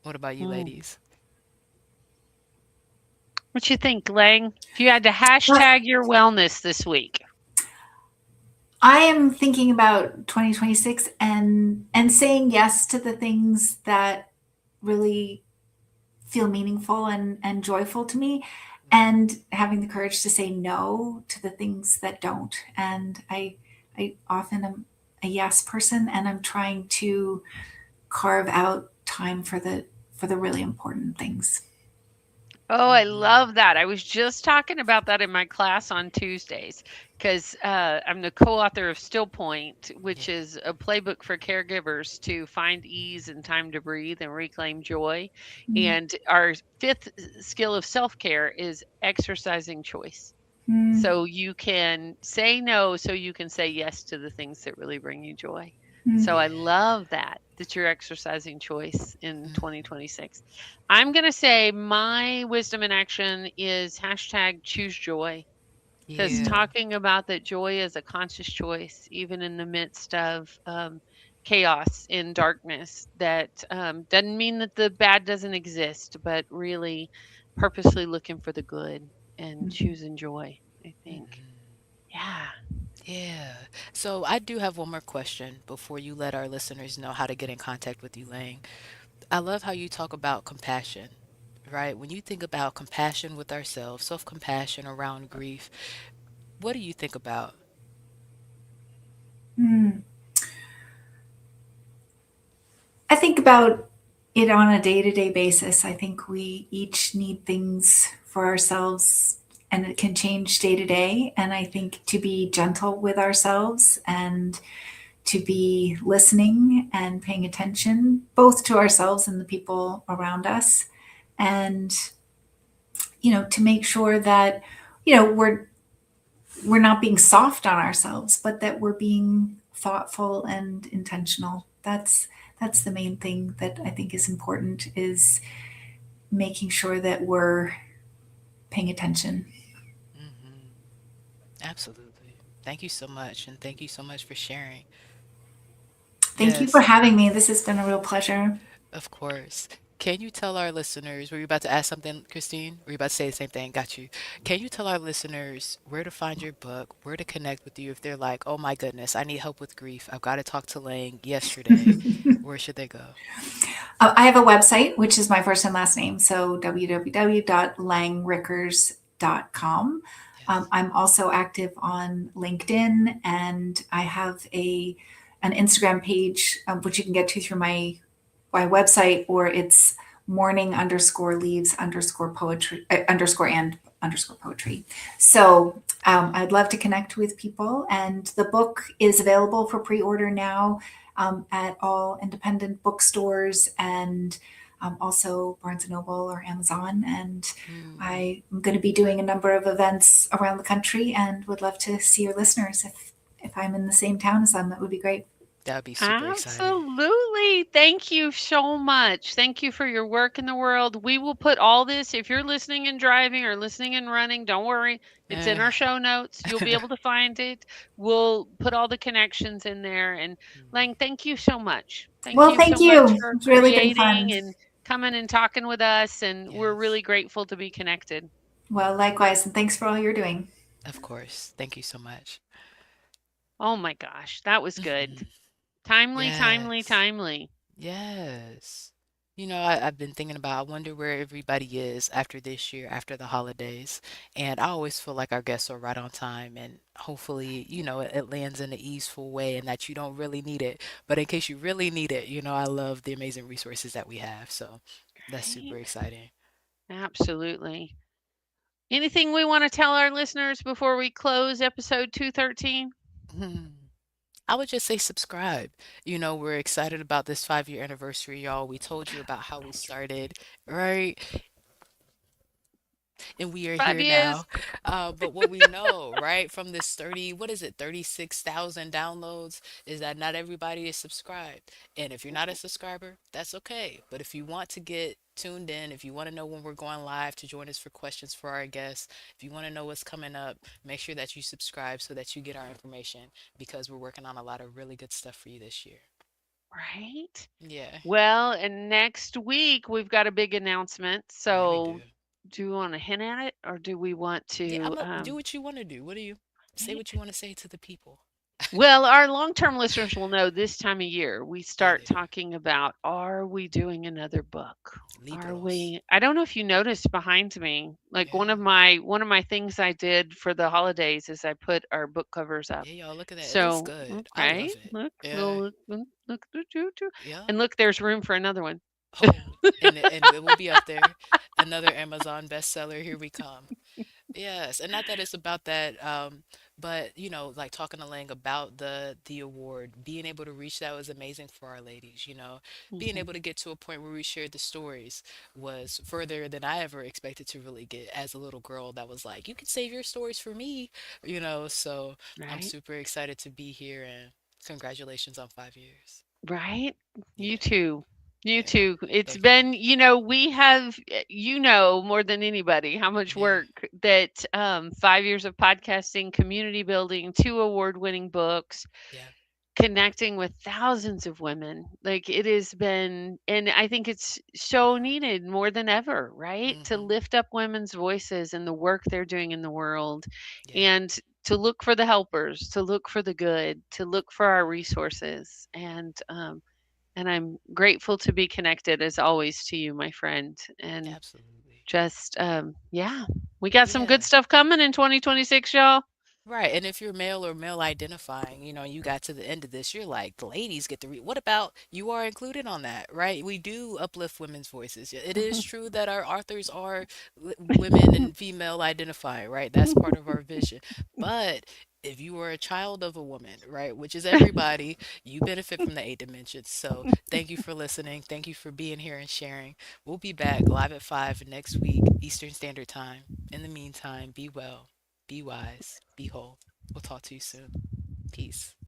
What about you, Mm. ladies? What you think, Lang? If you had to Well, hashtag your wellness this week, I am thinking about 2026 and saying yes to the things that really feel meaningful and joyful to me, and having the courage to say no to the things that don't. And I often am a yes person, and I'm trying to carve out time for the really important things. oh, I Mm-hmm. love that. I was just talking about that in my class on Tuesdays because I'm the co author of Still Point, which Yeah. is a playbook for caregivers to find ease and time to breathe and reclaim joy. Mm, And our fifth skill of self care is exercising choice. mm, So you can say no, so you can say yes to the things that really bring you joy. So mm. I Yeah. love that you're exercising choice in Mm-hmm. 2026. I'm going to say my wisdom in action is hashtag choose joy, because Yeah. talking about that joy is a conscious choice, even in the midst of chaos in darkness, that doesn't mean that the bad doesn't exist, but really purposely looking for the good and Mhm. choosing joy, I think. Mm-hmm. Yeah. Yeah. So I do have one more question before you let our listeners know how to get in contact with you, Lang. I love how you talk about compassion, right? When you think about compassion with ourselves, self-compassion around grief, what do you think about? Mm. I think about it on a day to day basis. I think we each need things for ourselves, and it can change day to day. And I Yeah. think to be gentle with ourselves and to be listening and paying attention both to ourselves and the people around us. And, to make sure that, we're not being soft on ourselves, but that we're being thoughtful and intentional. That's the main thing that I think is important, is making sure that we're paying attention. Mm-hmm. Absolutely. Thank you so much, and thank you so much for sharing. Thank you for Yes, having me. This has been a real pleasure. of course. Can you tell our listeners, were you about to ask something, Christine? Were you about to say the same thing? Got you. Can you tell our listeners where to find your book, where to connect with you if they're like, oh my goodness, I need help with grief. I've got to talk to Lang yesterday. Where should they go? I have a website, which is my first and last name. So www.langrikkers.com. Yes. I'm also active on LinkedIn, and I have an Instagram page, which you can get to through my website, or it's morning underscore leaves underscore poetry underscore and underscore poetry. So I'd love to connect with people. And the book is available for pre order now at all independent bookstores and also Barnes and Noble or Amazon. And Mm, I'm going to be doing a number of events around the country and would love to see your listeners. If I'm in the same town as them, that would be great. that would be super exciting. Absolutely. Thank you so much. Thank you for your work in the world. We will put all this, if you're listening and driving or listening and running, don't worry. It's in Eh. our show notes. You'll be able to find it. We'll put all the connections in there. And Mm, Lang, thank you so much. Thank Well, you so thank much you. for It's really been creating fun. and coming and talking with us. And we're yes, really grateful to be connected. Well, likewise, and thanks for all you're doing. of course. Thank you so much. Oh my gosh, that was good. Mhm. Timely, timely, Yes. timely. Yes. I've been thinking about, I wonder where everybody is after this year, after the holidays. And I always feel like our guests are right on time. And hopefully, it lands in an easeful way and that you don't really need it. But in case you really need it, I love the amazing resources that we have. So that's super Right? exciting. Absolutely. Anything we want to tell our listeners before we close episode 213? Hmm. I would just say subscribe. We're excited about this 5-year anniversary, y'all. We told you about how we started, right? And we are Five here years. now. But what we know, right, from this 30, what is it, 36,000 downloads, is that not everybody is subscribed. And if you're not a subscriber, that's okay. But if you want to get tuned in, if you want to know when we're going live to join us for questions for our guests, if you want to know what's coming up, make sure that you subscribe so that you get our information because we're working on a lot of really good stuff for you this year. Right? Yeah, Well, and next week we've got a big announcement. yeah, we do. So, do we want to hint at it or do we want Yeah, I'm to? gonna do what you want to do. What do you say? Right? What you want to say to the people? Well, our long term listeners will know this time of year we Yeah, start they do. talking about, are we doing another book? Are Libros. we? I don't know if you noticed behind me, like Yeah. one of my things I did for the holidays is I put our book covers up. Yeah, y'all look at that. It looks So, good. I okay, love it. look, Yeah. little look, Yeah. and look, there's room for another one. Oh, and it will be up there. Another Amazon bestseller. Here we come. Yes, and not that it's about that, but like talking to Lang about the award, being able to reach that was amazing for our ladies. Being Mhm. able to get to a point where we shared the stories was further than I ever expected to really get as a little girl that was like, you can save your stories for me. So I'm Right? super excited to be here and congratulations on 5 years. Right? You Yeah, too. You yeah. too. It's Thank you. been, we have, more than anybody how much Yeah, work that 5 years of podcasting, community building, two award-winning books, yeah. connecting with thousands of women. Like it has been, and I think it's so needed more than ever, right? To Mm-hmm. lift up women's voices and the work they're doing in the world, Yeah, and to look for the helpers, to look for the good, to look for our resources. And I'm grateful to be connected as always to you, my friend. And absolutely. just, yeah, we got some good Yeah. stuff coming in 2026, y'all. Right. And if you're male or male identifying, you got to the end of this, you're like, the ladies get to read. What about you are included on that, right? We do uplift women's voices. Yeah, it is true that our authors are women and female identifying, right? That's part of our vision. But if you are a child of a woman, right, which is everybody, you benefit from the 8 dimensions. So thank you for listening. Thank you for being here and sharing. We'll be back live at 5 next week, Eastern Standard Time. In the meantime, be well. Be wise, be whole. We'll talk to you soon. Peace.